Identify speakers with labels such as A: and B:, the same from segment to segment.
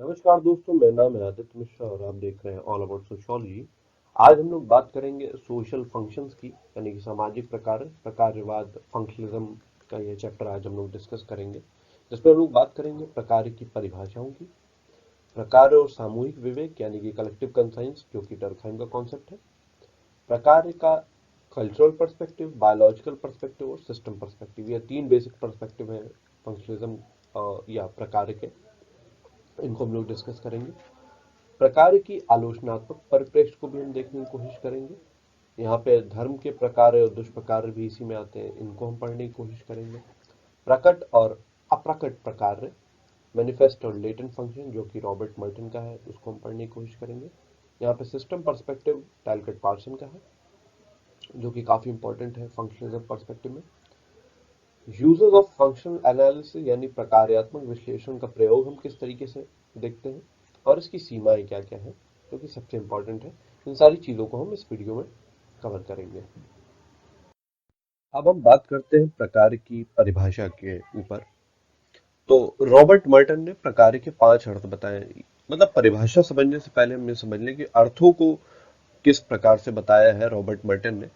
A: नमस्कार दोस्तों, मेरा नाम है आदित्य मिश्रा और आप देख रहे हैं ऑल अबाउट सोशियोलॉजी। आज हम लोग बात करेंगे सोशल फंक्शंस की, यानी कि सामाजिक प्रकारवाद, फंक्शनलिज्म का ये चैप्टर आज हम लोग डिस्कस करेंगे, जिसमें हम लोग बात करेंगे प्रकार की परिभाषाओं की, प्रकार और सामूहिक विवेक यानी कि कलेक्टिव कंसाइंस, जो कि डर्कहाइम का कॉन्सेप्ट है, प्रकार का कल्चरल पर्सपेक्टिव, बायोलॉजिकल पर्सपेक्टिव और सिस्टम पर्सपेक्टिव। ये तीन बेसिक पर्सपेक्टिव हैं फंक्शनलिज्म या प्रकार के। इनको हम लोग डिस्कस करेंगे। प्रकार की आलोचनात्मक परिप्रेक्ष्य को भी हम देखने की कोशिश करेंगे। यहाँ पे धर्म के प्रकार और दुष्प्रकार भी इसी में आते हैं, इनको हम पढ़ने की कोशिश करेंगे। प्रकट और अप्रकट प्रकार, मैनिफेस्ट और लेटेंट फंक्शन, जो कि रॉबर्ट मर्टन का है, उसको हम पढ़ने की कोशिश करेंगे। यहाँ पे सिस्टम पर्सपेक्टिव टैलकट पार्सन का है, जो कि काफी इंपॉर्टेंट है फंक्शनलिज्म पर्सपेक्टिव में। यूजेस ऑफ फंक्शनल एनालिसिस यानी प्रकार्यात्मक विश्लेषण का प्रयोग हम किस तरीके से देखते हैं और इसकी सीमाएं क्या क्या है, जो कि सबसे इंपॉर्टेंट है। इन सारी चीजों को हम इस वीडियो में कवर करेंगे। अब हम बात करते हैं प्रकार की परिभाषा के ऊपर। तो रॉबर्ट मर्टन ने प्रकार के 5 अर्थ बताए। मतलब परिभाषा समझने से पहले हमें समझ लें कि अर्थों को किस प्रकार से बताया है रॉबर्ट मर्टन ने।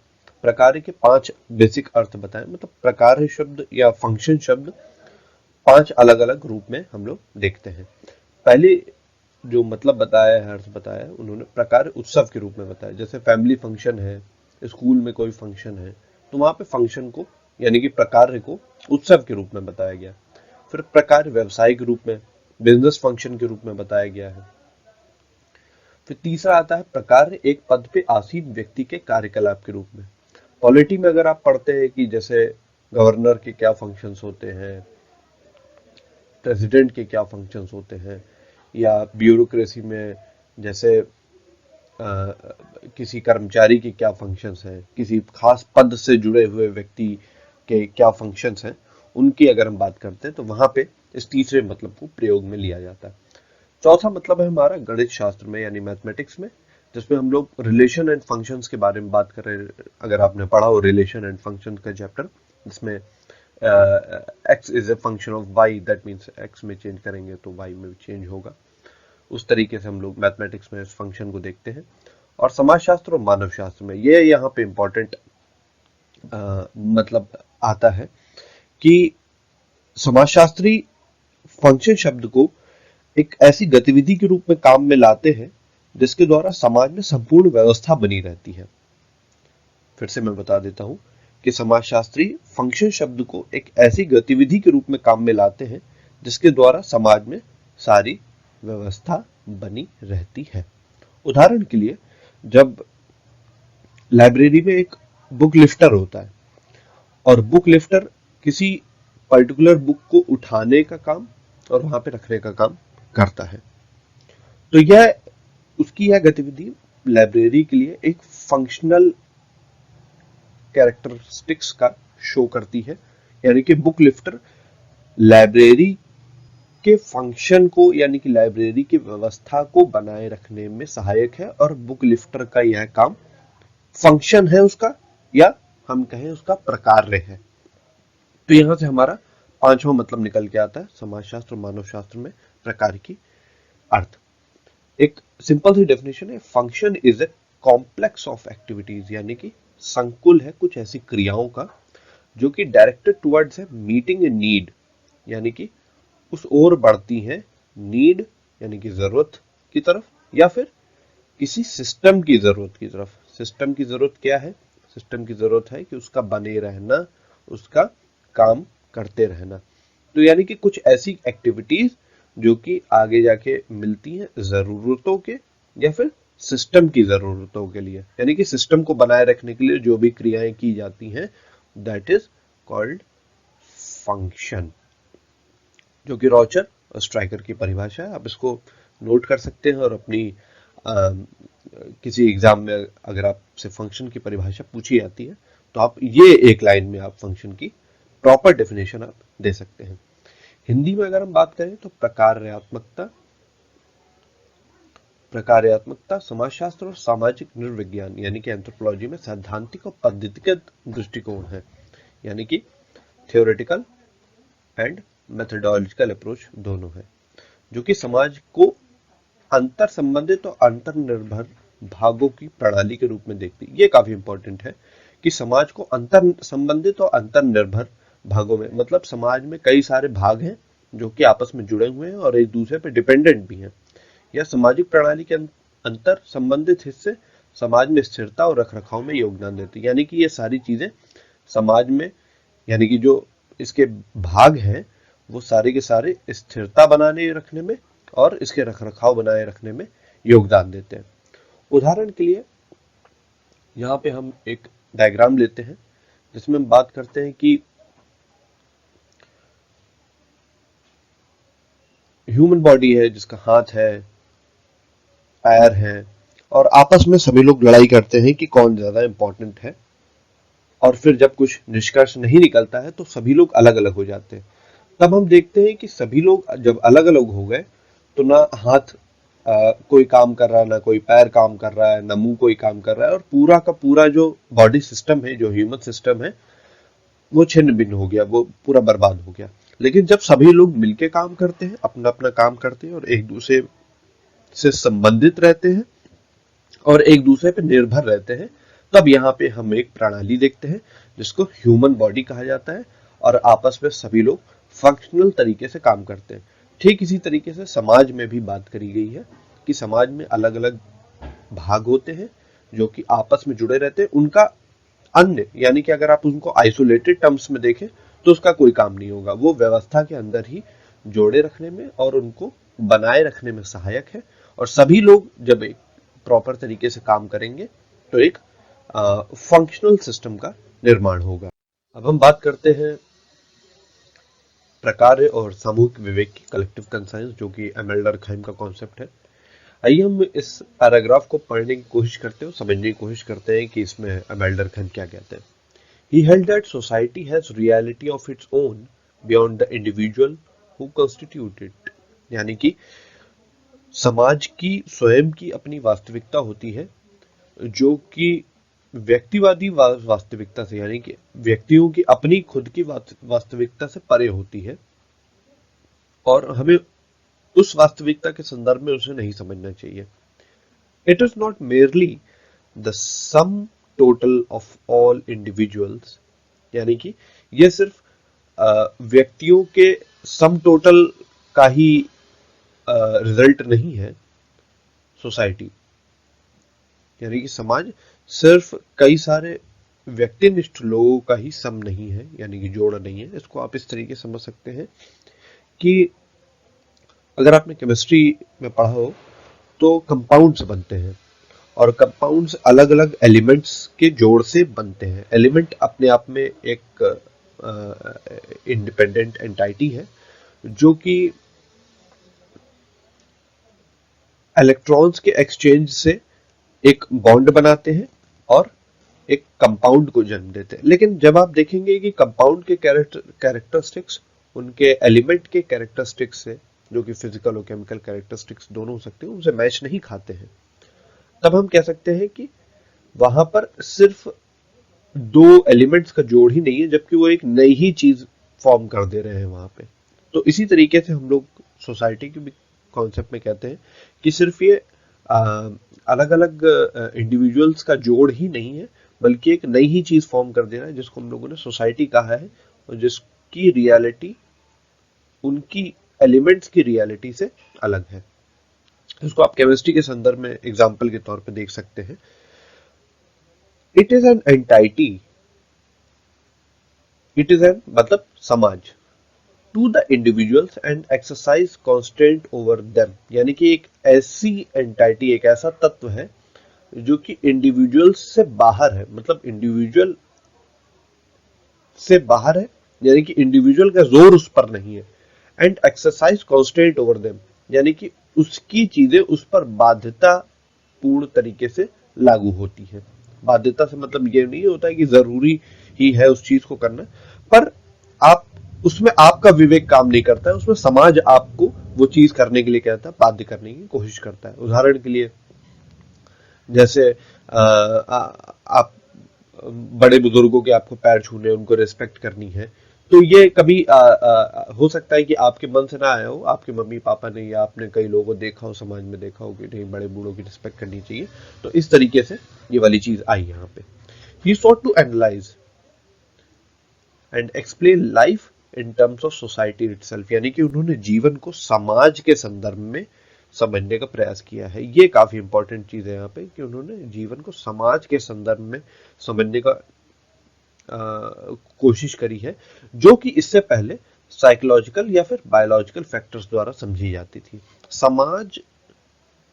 A: प्रकार के 5 बेसिक अर्थ बताए, मतलब प्रकार शब्द या फंक्शन शब्द 5 अलग अलग रूप में हम लोग देखते हैं। पहले जो मतलब बताया है, अर्थ बताया है, उन्होंने प्रकार उत्सव के रूप में बताया। जैसे फैमिली फंक्शन है, स्कूल में कोई फंक्शन है, तो वहां पे फंक्शन को यानी कि प्रकार को उत्सव के रूप में बताया गया। फिर प्रकार व्यवसायिक रूप में, बिजनेस फंक्शन के रूप में बताया गया है। फिर तीसरा आता है प्रकार एक पद पे आसीन व्यक्ति के कार्यकलाप के रूप में। पॉलिटी में अगर आप पढ़ते हैं कि जैसे गवर्नर के क्या फंक्शंस होते हैं, प्रेसिडेंट के क्या फंक्शंस होते हैं, या ब्यूरोक्रेसी में जैसे किसी कर्मचारी के क्या फंक्शंस हैं, किसी खास पद से जुड़े हुए व्यक्ति के क्या फंक्शंस हैं, उनकी अगर हम बात करते हैं तो वहां पे इस तीसरे मतलब को प्रयोग में लिया जाता है। चौथा मतलब है हमारा गणित शास्त्र में यानी मैथमेटिक्स में, जिसमें हम लोग रिलेशन एंड फंक्शंस के बारे में बात कर रहे हैं। अगर आपने पढ़ा हो रिलेशन एंड फंक्शंस का चैप्टर, जिसमें X is a function of Y, that means X में चेंज करेंगे तो वाई में भी चेंज होगा। उस तरीके से हम लोग मैथमेटिक्स में इस फंक्शन को देखते हैं। और समाजशास्त्र और मानव शास्त्र में ये यहाँ पे इंपॉर्टेंट मतलब आता है कि समाजशास्त्री फंक्शन शब्द को एक ऐसी गतिविधि के रूप में काम में लाते हैं जिसके द्वारा समाज में संपूर्ण व्यवस्था बनी रहती है। फिर से मैं बता देता हूं कि समाजशास्त्री फंक्शन शब्द को एक ऐसी गतिविधि के रूप में काम में लाते हैं जिसके द्वारा समाज में सारी व्यवस्था बनी रहती है। उदाहरण के लिए, जब लाइब्रेरी में एक बुक लिफ्टर होता है और बुक लिफ्टर किसी पर्टिकुलर बुक को उठाने का काम और वहां पे रखने का काम करता है, तो यह उसकी यह गतिविधि लाइब्रेरी के लिए एक फंक्शनल कैरेक्टरिस्टिक्स का शो करती है। यानी कि बुक लिफ्टर लाइब्रेरी के फंक्शन को यानी कि लाइब्रेरी की व्यवस्था को बनाए रखने में सहायक है, और बुक लिफ्टर का यह काम फंक्शन है उसका, या हम कहें उसका प्रकार्य है। तो यहां से हमारा पांचवा मतलब निकल के आता है समाजशास्त्र और मानव शास्त्र में प्रकार की अर्थ। एक सिंपल सी डेफिनेशन है, function is a complex of activities, यानी कि संकुल है कुछ ऐसी क्रियाओं का जो कि डायरेक्टेड टुवर्ड्स है मीटिंग ए नीड, यानी कि उस ओर बढ़ती हैं, नीड यानी कि जरूरत की तरफ, या फिर किसी सिस्टम की जरूरत की तरफ। सिस्टम की जरूरत क्या है? सिस्टम की जरूरत है कि उसका बने रहना, उसका काम करते रहना। तो यानी कि कुछ ऐसी एक्टिविटीज जो कि आगे जाके मिलती हैं जरूरतों के या फिर सिस्टम की जरूरतों के लिए, यानी कि सिस्टम को बनाए रखने के लिए जो भी क्रियाएं की जाती हैं, दैट इज कॉल्ड फंक्शन, जो कि रॉचर और स्ट्राइकर की परिभाषा है। आप इसको नोट कर सकते हैं और अपनी किसी एग्जाम में अगर आपसे फंक्शन की परिभाषा पूछी जाती है तो आप ये एक लाइन में आप फंक्शन की प्रॉपर डेफिनेशन आप दे सकते हैं। हिंदी में अगर हम बात करें तो प्रकार्यात्मकता समाजशास्त्र और सामाजिक नृविज्ञान यानी कि एंथ्रोपोलॉजी में सैद्धांतिक और पद्धतिगत दृष्टिकोण है, यानी कि थियोरेटिकल एंड मेथोडोलॉजिकल अप्रोच दोनों है। जो कि समाज को अंतर संबंधित और अंतर्निर्भर भागों की प्रणाली के रूप में देखती है। ये काफी इंपॉर्टेंट है कि समाज को अंतर संबंधित और अंतर्निर्भर भागों में, मतलब समाज में कई सारे भाग हैं जो कि आपस में जुड़े हुए हैं और एक दूसरे पर डिपेंडेंट भी हैं। यह सामाजिक प्रणाली के अंतर संबंधित हिस्से समाज में स्थिरता और रखरखाव में योगदान देते हैं। यानी कि ये सारी चीजें समाज में, यानी कि जो इसके भाग हैं, वो सारे के सारे स्थिरता बनाने रखने में और इसके रखरखाव बनाए रखने में योगदान देते हैं। उदाहरण के लिए यहाँ पे हम एक डायग्राम लेते हैं जिसमें हम बात करते हैं कि ह्यूमन बॉडी है जिसका हाथ है, पैर है, और आपस में सभी लोग लड़ाई करते हैं कि कौन ज्यादा इंपॉर्टेंट है। और फिर जब कुछ निष्कर्ष नहीं निकलता है तो सभी लोग अलग अलग हो जाते हैं। तब हम देखते हैं कि सभी लोग जब अलग अलग हो गए तो ना हाथ कोई काम कर रहा है, ना कोई पैर काम कर रहा है, ना मुंह कोई काम कर रहा है, और पूरा का पूरा जो बॉडी सिस्टम है, जो ह्यूमन सिस्टम है, वो छिन्न भिन्न हो गया, वो पूरा बर्बाद हो गया। लेकिन जब सभी लोग मिलके काम करते हैं, अपना अपना काम करते हैं और एक दूसरे से संबंधित रहते हैं और एक दूसरे पर निर्भर रहते हैं, तब यहाँ पे हम एक प्रणाली देखते हैं जिसको ह्यूमन बॉडी कहा जाता है, और आपस में सभी लोग फंक्शनल तरीके से काम करते हैं। ठीक इसी तरीके से समाज में भी बात करी गई है कि समाज में अलग अलग भाग होते हैं जो कि आपस में जुड़े रहते हैं। उनका अन्य, यानी कि अगर आप उनको आइसोलेटेड टर्म्स में देखें तो उसका कोई काम नहीं होगा, वो व्यवस्था के अंदर ही जोड़े रखने में और उनको बनाए रखने में सहायक है। और सभी लोग जब एक प्रॉपर तरीके से काम करेंगे तो एक फंक्शनल सिस्टम का निर्माण होगा। अब हम बात करते हैं प्रकार्य और सामूहिक विवेक की, कलेक्टिव कंसाइंस, जो कि एमएल डर्कहाइम का कॉन्सेप्ट है। आइए हम इस पैराग्राफ को पढ़ने की कोशिश करते हैं, समझने की कोशिश करते हैं कि इसमें एमएल डर्कहाइम क्या कहते हैं। He held that society has reality of its own beyond the individual who constitute it। यानी कि समाज की स्वयं की अपनी वास्तविकता होती है जो कि व्यक्तिवादी वास्तविकता से, यानी कि व्यक्तियों की अपनी खुद की वास्तविकता से परे होती है, और हमें उस वास्तविकता के संदर्भ में उसे नहीं समझना चाहिए। It is not merely the sum total of all individuals, यानी कि यह सिर्फ व्यक्तियों के सम टोटल का ही रिजल्ट नहीं है सोसाइटी, यानी कि समाज सिर्फ कई सारे व्यक्तिनिष्ठ लोगों का ही सम नहीं है, यानी कि जोड़ नहीं है। इसको आप इस तरीके से समझ सकते हैं कि अगर आपने केमिस्ट्री में पढ़ा हो तो कंपाउंड्स बनते हैं, और कंपाउंड्स अलग अलग एलिमेंट्स के जोड़ से बनते हैं। एलिमेंट अपने आप में एक इंडिपेंडेंट एंटाइटी है जो कि इलेक्ट्रॉन्स के एक्सचेंज से एक बॉन्ड बनाते हैं और एक कंपाउंड को जन्म देते हैं। लेकिन जब आप देखेंगे कि कंपाउंड के कैरेक्टरिस्टिक्स उनके एलिमेंट के कैरेक्टरिस्टिक्स से, जो कि फिजिकल और केमिकल कैरेक्टरिस्टिक्स दोनों हो सकते हैं, उनसे मैच नहीं खाते हैं, तब हम कह सकते हैं कि वहां पर सिर्फ दो एलिमेंट्स का जोड़ ही नहीं है, जबकि वो एक नई ही चीज फॉर्म कर दे रहे हैं वहां पे। तो इसी तरीके से हम लोग सोसाइटी के भी कॉन्सेप्ट में कहते हैं कि सिर्फ ये अलग अलग इंडिविजुअल्स का जोड़ ही नहीं है, बल्कि एक नई ही चीज फॉर्म कर दे रहा है जिसको हम लोगों ने सोसाइटी कहा है, और जिसकी रियलिटी उनकी एलिमेंट्स की रियलिटी से अलग है। इसको आप केमिस्ट्री के संदर्भ में एग्जाम्पल के तौर पे देख सकते हैं। It is an entity, it is an मतलब समाज, to the individuals and exercise constant over them, यानी कि एक ऐसी एंटाइटी, एक ऐसा तत्व है जो कि इंडिविजुअल्स से बाहर है, मतलब इंडिविजुअल से बाहर है, यानी कि इंडिविजुअल का जोर उस पर नहीं है। And exercise constant over them, यानी कि उसकी चीजें उस पर बाध्यता पूर्ण तरीके से लागू होती है। बाध्यता से मतलब ये नहीं होता है कि जरूरी ही है उस चीज को करना, पर आप उसमें आपका विवेक काम नहीं करता है, उसमें समाज आपको वो चीज करने के लिए कहता है, बाध्य करने की कोशिश करता है। उदाहरण के लिए जैसे आप बड़े बुजुर्गों के आपको पैर छूने, उनको रिस्पेक्ट करनी है, तो ये कभी हो सकता है कि आपके मन से ना आया हो, आपके मम्मी पापा ने या आपने कई लोगों को देखा हो, समाज में देखा हो कि नहीं बड़े बूढ़ों की रिस्पेक्ट करनी चाहिए, तो इस तरीके से ये वाली चीज आई यहाँ पे। He sought to analyse and explain life in terms of society itself, यानी कि उन्होंने जीवन को समाज के संदर्भ में समझने का प्रयास किया है। ये काफी इंपॉर्टेंट चीज है यहाँ पे कि उन्होंने जीवन को समाज के संदर्भ में समझने का कोशिश करी है, जो कि इससे पहले साइकोलॉजिकल या फिर बायोलॉजिकल फैक्टर्स द्वारा समझी जाती थी। समाज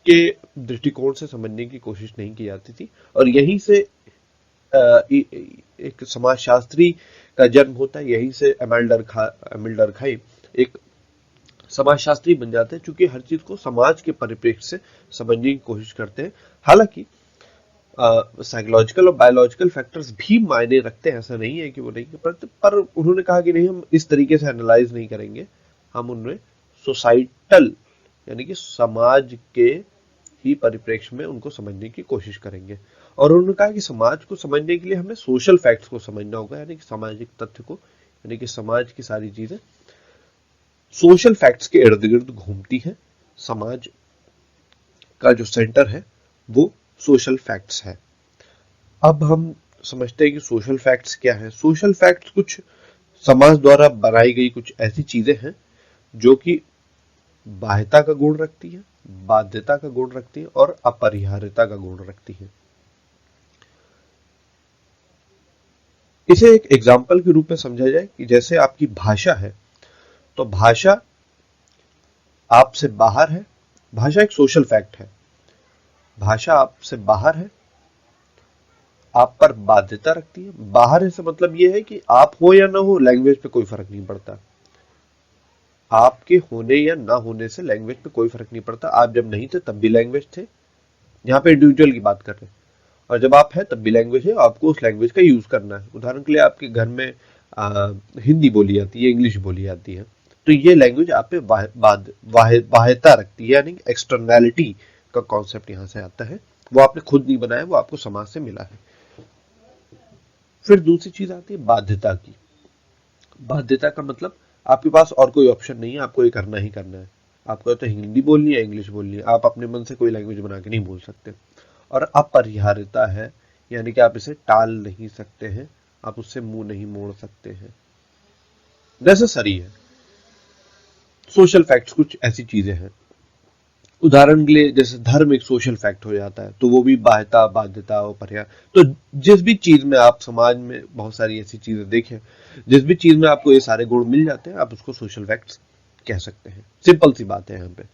A: के दृष्टिकोण से समझने की कोशिश नहीं की जाती थी, और यहीं से एक समाजशास्त्री का जन्म होता है। यहीं से एमिल डर्कहाइम एक समाजशास्त्री बन जाते हैं, चूंकि हर चीज को समाज के परिप्रेक्ष्य से समझने की कोशिश करते हैं। हालांकि साइकोलॉजिकल और बायोलॉजिकल फैक्टर्स भी मायने रखते हैं, ऐसा नहीं है कि वो नहीं, पर उन्होंने कहा कि नहीं, हम इस तरीके से एनालाइज नहीं करेंगे, हम उनमें सोसाइटल यानी कि समाज के ही परिप्रेक्ष्य में उनको समझने की कोशिश करेंगे। और उन्होंने कहा कि समाज को समझने के लिए हमें सोशल फैक्ट्स को समझना होगा, यानी कि सामाजिक तथ्य को, यानी कि समाज की सारी चीजें सोशल फैक्ट्स के इर्द गिर्द घूमती है। समाज का जो सेंटर है वो सोशल फैक्ट्स है। अब हम समझते हैं कि सोशल फैक्ट्स क्या है। सोशल फैक्ट्स कुछ समाज द्वारा बनाई गई कुछ ऐसी चीजें हैं जो कि बाह्यता का गुण रखती है, बाध्यता का गुण रखती है और अपरिहार्यता का गुण रखती है। इसे एक एग्जाम्पल के रूप में समझा जाए कि जैसे आपकी भाषा है, तो भाषा आपसे बाहर है। भाषा एक सोशल फैक्ट है। भाषा आपसे बाहर है, आप पर बाध्यता रखती है। बाहर है से मतलब यह है कि आप हो या ना हो, लैंग्वेज पे कोई फर्क नहीं पड़ता। आपके होने या ना होने से लैंग्वेज पे कोई फर्क नहीं पड़ता। आप जब नहीं थे तब भी लैंग्वेज थे, यहाँ पे इंडिविजुअल की बात कर रहे हैं, और जब आप है तब भी लैंग्वेज है, आपको उस लैंग्वेज का यूज करना है। उदाहरण के लिए आपके घर में हिंदी बोली जाती है, इंग्लिश बोली जाती है, तो ये लैंग्वेज आप पे बाध्यता रखती है, यानी एक्सटर्नैलिटी का कॉन्सेप्ट यहाँ से आता है। वो आपने खुद नहीं बनाया, वो आपको समाज से मिला है। फिर दूसरी चीज आती है बाध्यता की। बाध्यता का मतलब आपके पास और कोई ऑप्शन नहीं है, आपको ये करना ही करना है। आपको तो हिंदी बोलनी है, इंग्लिश बोलनी है, आप अपने मन से कोई लैंग्वेज बना के नहीं बोल सकते। और अपरिहार्यता है, यानी कि आप इसे टाल नहीं सकते हैं, आप उससे मुंह नहीं मोड़ सकते हैं, नेसेसरी है। सोशल फैक्ट्स कुछ ऐसी चीजें हैं। उदाहरण के लिए जैसे धर्म एक सोशल फैक्ट हो जाता है, तो वो भी बाध्यता, बाध्यता और परिहार। तो जिस भी चीज में आप समाज में बहुत सारी ऐसी चीजें देखें, जिस भी चीज में आपको ये सारे गुण मिल जाते हैं, आप उसको सोशल फैक्ट्स कह सकते हैं। सिंपल सी बात है यहाँ पे।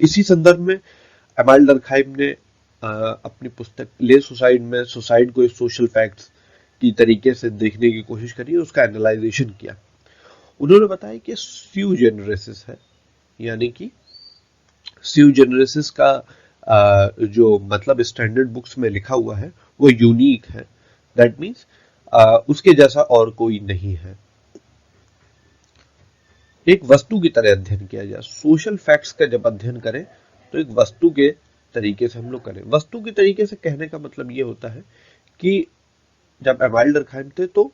A: इसी संदर्भ में एमाइल डर्कहाइम ने अपनी पुस्तक ले सुसाइड में सुसाइड को सोशल फैक्ट्स की तरीके से देखने की कोशिश करी, उसका एनालाइजेशन किया। उन्होंने बताया कि स्यू जेनरेसिस है, यानी कि स्यू जेनरेसिस का जो मतलब स्टैंडर्ड बुक्स में लिखा हुआ है वो यूनिक है। दैट मीन्स उसके जैसा और कोई नहीं है। एक वस्तु की तरह अध्ययन किया जाए। सोशल फैक्ट्स का जब अध्ययन करें तो एक वस्तु के तरीके से हम लोग करें। वस्तु के तरीके से कहने का मतलब ये होता है कि जब एमाइल डर्कहाइम थे तो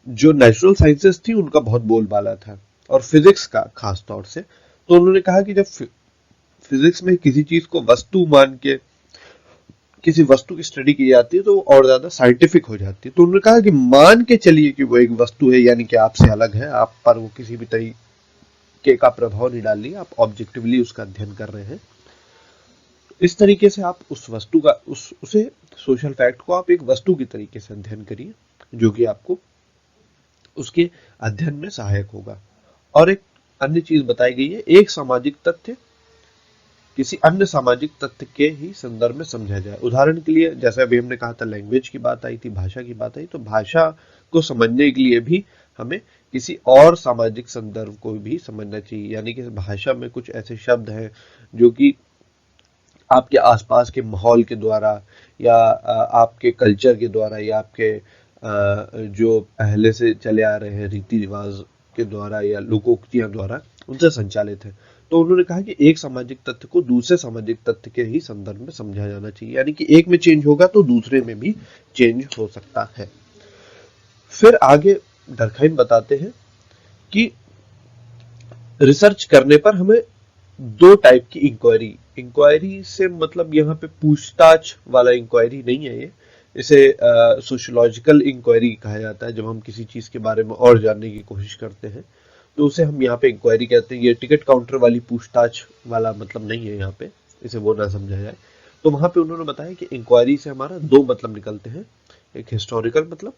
A: जो नेचुरल साइंसेस थी उनका बहुत बोलबाला था, और फिजिक्स का खास तौर से। तो उन्होंने कहा कि जब फिजिक्स में किसी चीज को वस्तु मान के किसी वस्तु की स्टडी की जाती है तो वो और ज्यादा साइंटिफिक हो जाती है। तो उन्होंने कहा कि मान के चलिए कि वो एक वस्तु है, यानी कि आपसे अलग है, आप पर वो किसी भी तरीके का प्रभाव नहीं डाल रही है, आप ऑब्जेक्टिवली उसका अध्ययन कर रहे हैं। इस तरीके से आप उस वस्तु का उसे सोशल फैक्ट को आप एक वस्तु की तरीके से अध्ययन करिए, जो कि आपको उसके अध्ययन में सहायक होगा। और एक अन्य चीज बताई गई है, एक सामाजिक तथ्य किसी अन्य सामाजिक तथ्य के ही संदर्भ में समझा जाए। उदाहरण के लिए जैसे अभी हमने कहा था, लैंग्वेज की बात आई थी, भाषा की बात आई, तो भाषा को समझने के लिए भी हमें किसी और सामाजिक संदर्भ को भी समझना चाहिए। यानी कि भाषा में कुछ ऐसे शब्द हैं जो कि आपके आसपास के माहौल के द्वारा या आपके कल्चर के द्वारा या आपके जो पहले से चले आ रहे हैं रीति रिवाज के द्वारा या लोकोक्तियां द्वारा उनसे संचालित है। तो उन्होंने कहा कि एक सामाजिक तथ्य को दूसरे सामाजिक तथ्य के ही संदर्भ में समझा जाना चाहिए, यानी कि एक में चेंज होगा तो दूसरे में भी चेंज हो सकता है। फिर आगे डर्कहाइम बताते हैं कि रिसर्च करने पर हमें दो टाइप की इंक्वायरी, इंक्वायरी से मतलब यहाँ पे पूछताछ वाला इंक्वायरी नहीं है, ये इसे सोशियोलॉजिकल इंक्वायरी कहा जाता है। जब हम किसी चीज के बारे में और जानने की कोशिश करते हैं तो उसे हम यहाँ पे इंक्वायरी कहते हैं। ये टिकट काउंटर वाली पूछताछ वाला मतलब नहीं है यहाँ पे, इसे वो ना समझा जाए। तो वहां पे उन्होंने बताया कि इंक्वायरी से हमारा दो मतलब निकलते हैं, एक हिस्टोरिकल मतलब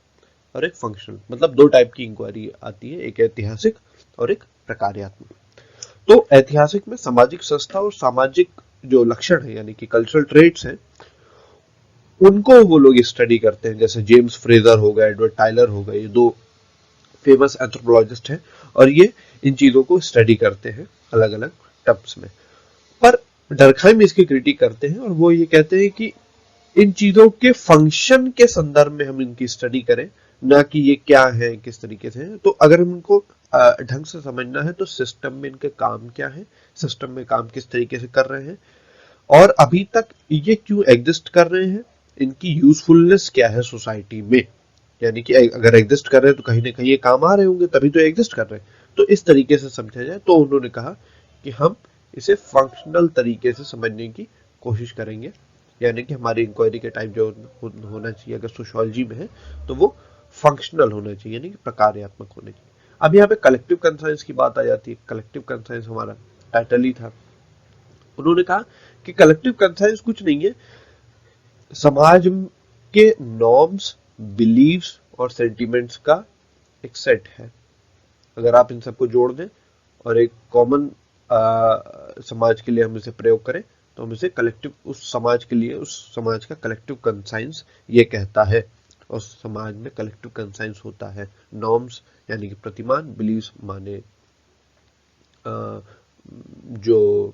A: और एक फंक्शनल मतलब। दो टाइप की इंक्वायरी आती है, एक ऐतिहासिक और एक प्रकार्यात्मक। तो ऐतिहासिक में सामाजिक संस्था और सामाजिक जो लक्षण है यानी कि कल्चरल ट्रेट्स हैं उनको वो लोग स्टडी करते हैं। जैसे जेम्स फ्रेजर हो गए, एडवर्ड टाइलर हो गए, ये दो फेमस एंथ्रोपोलॉजिस्ट हैं और ये इन चीजों को स्टडी करते हैं अलग अलग टर्म्स में। पर डर्कहाइम इसकी क्रिटिक करते हैं और वो ये कहते हैं कि इन चीजों के फंक्शन के संदर्भ में हम इनकी स्टडी करें, ना कि ये क्या है किस तरीके से है। तो अगर हम इनको ढंग से समझना है तो सिस्टम में इनके काम क्या है, सिस्टम में काम किस तरीके से कर रहे हैं और अभी तक ये क्यों एग्जिस्ट कर रहे हैं, इनकी यूजफुलनेस क्या है सोसाइटी में। यानी कि अगर एग्जिस्ट कर रहे हैं तो कहीं ना कहीं ये काम आ रहे होंगे, तभी तो एग्जिस्ट कर रहे हैं। तो इस तरीके से समझा जाए तो उन्होंने कहा कि हम इसे फंक्शनल तरीके से समझने की कोशिश करेंगे। यानी कि हमारी इंक्वायरी के टाइप जो होना चाहिए अगर सोशियोलॉजी में है तो वो फंक्शनल होना चाहिए, यानी कि प्रकार्यात्मक होना चाहिए। अब यहाँ पे कलेक्टिव कंसाइंस की बात आ जाती है। कलेक्टिव कंसाइंस हमारा टाइटल ही था। उन्होंने कहा कि कलेक्टिव कंसाइंस कुछ नहीं है, समाज के नॉर्म्स, बिलीव्स और सेंटिमेंट्स का एक सेट है। अगर आप इन सबको जोड़ दें और एक कॉमन समाज के लिए हम इसे प्रयोग करें तो हम इसे कलेक्टिव, उस समाज के लिए उस समाज का कलेक्टिव कंसाइंस ये कहता है। और समाज में कलेक्टिव कंसाइंस होता है नॉर्म्स यानी कि प्रतिमान, बिलीव्स माने जो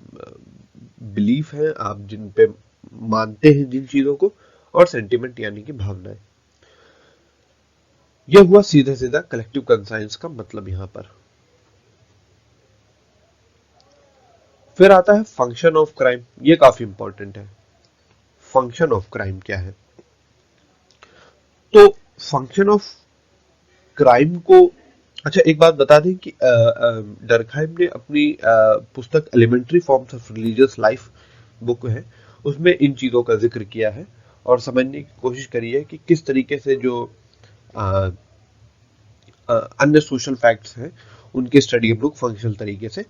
A: बिलीफ है आप जिन पे मानते हैं जिन चीजों को, और सेंटिमेंट यानी कि भावनाएं। यह हुआ सीधा सीधा कलेक्टिव कंसाइंस का मतलब यहां पर। फिर आता है फंक्शन ऑफ क्राइम। ये काफी इंपॉर्टेंट है। फंक्शन ऑफ क्राइम क्या है? तो फंक्शन ऑफ क्राइम को, अच्छा एक बात बता दें कि डर्कहाइम ने अपनी पुस्तक elementary forms of religious life book है उसमें इन चीजों का जिक्र किया है और समझने की कोशिश करी है कि किस तरीके से जो अन्य सोशल फैक्ट्स हैं उनकी स्टडी हम लोग फंक्शनल तरीके से